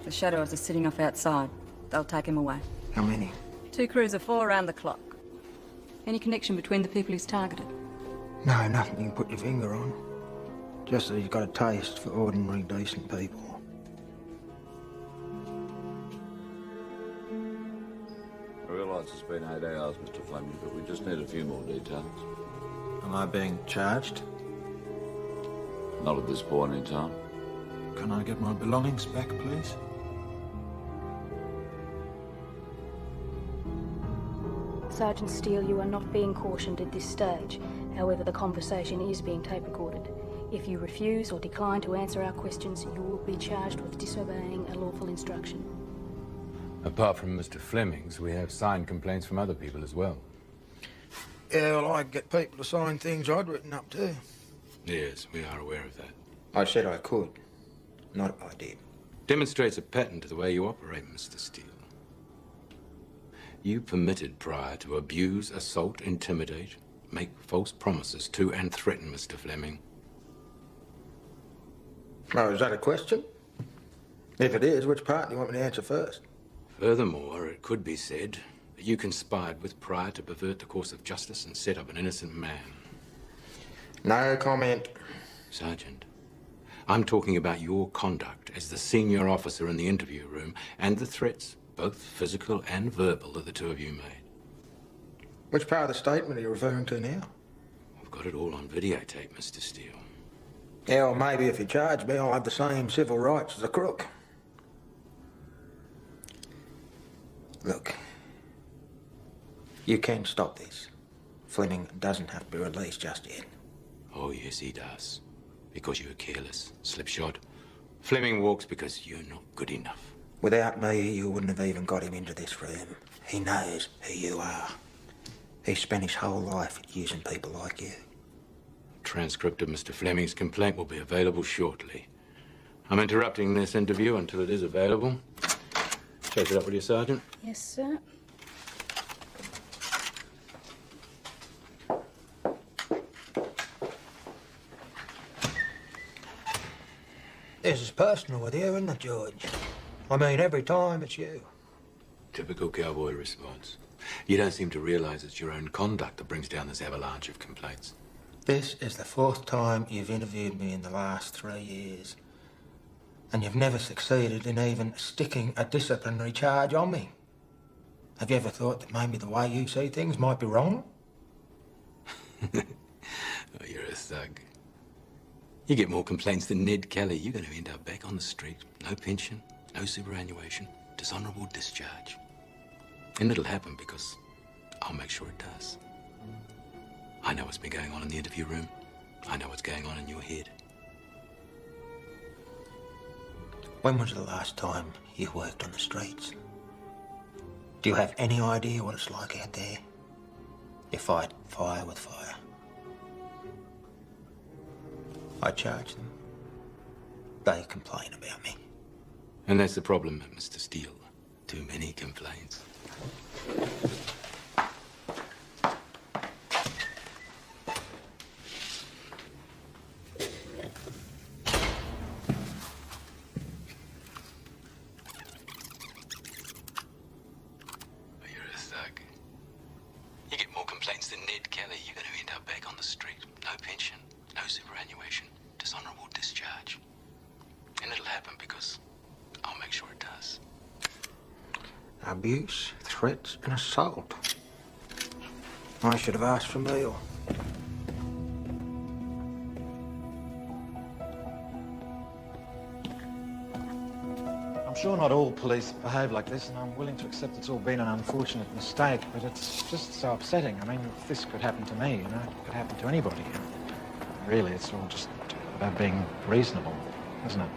the shadows are sitting off outside. They'll take him away. How many? 2 crews of 4 around the clock. Any connection between the people he's targeted? No, nothing you can put your finger on. Just that he's got a taste for ordinary, decent people. I realise it's been 8 hours, Mr. Fleming, but we just need a few more details. Am I being charged? Not at this point in time. Can I get my belongings back, please? Sergeant Steele, you are not being cautioned at this stage. However, the conversation is being tape recorded. If you refuse or decline to answer our questions, you will be charged with disobeying a lawful instruction. Apart from Mr. Fleming's, we have signed complaints from other people as well. Yeah, well, I get people to sign things I'd written up too. Yes, we are aware of that. I said I could, not I did. Demonstrates a pattern to the way you operate, Mr. Steele. You permitted Pryor to abuse, assault, intimidate, make false promises to and threaten Mr. Fleming. Oh, is that a question? If it is, which part do you want me to answer first? Furthermore, it could be said that you conspired with Pryor to pervert the course of justice and set up an innocent man. No comment. Sergeant, I'm talking about your conduct as the senior officer in the interview room and the threats, both physical and verbal, that the two of you made. Which part of the statement are you referring to now? We've got it all on videotape, Mr. Steele. Yeah, well, maybe if you charge me, I'll have the same civil rights as a crook. Look, you can stop this. Fleming doesn't have to be released just yet. Oh, yes, he does. Because you're careless, slipshod. Fleming walks because you're not good enough. Without me, you wouldn't have even got him into this room. He knows who you are. He spent his whole life using people like you. Transcript of Mr. Fleming's complaint will be available shortly. I'm interrupting this interview until it is available. Chase it up with you, Sergeant. Yes, sir. This is personal with you, isn't it, George? I mean, every time it's you. Typical cowboy response. You don't seem to realise it's your own conduct that brings down this avalanche of complaints. This is the 4th time you've interviewed me in the last 3 years. And you've never succeeded in even sticking a disciplinary charge on me. Have you ever thought that maybe the way you see things might be wrong? Oh, you're a thug. You get more complaints than Ned Kelly. You're going to end up back on the street. No pension, no superannuation, dishonourable discharge. And it'll happen because I'll make sure it does. I know what's been going on in the interview room. I know what's going on in your head. When was the last time you worked on the streets? Do you have any idea what it's like out there? You fight fire with fire. I charge them. They complain about me. And that's the problem, Mr. Steele. Too many complaints. Abuse, threats, and assault. I should have asked for meal. I'm sure not all police behave like this, and I'm willing to accept it's all been an unfortunate mistake, but it's just so upsetting. I mean, if this could happen to me, you know, it could happen to anybody. Really, it's all just about being reasonable, isn't it?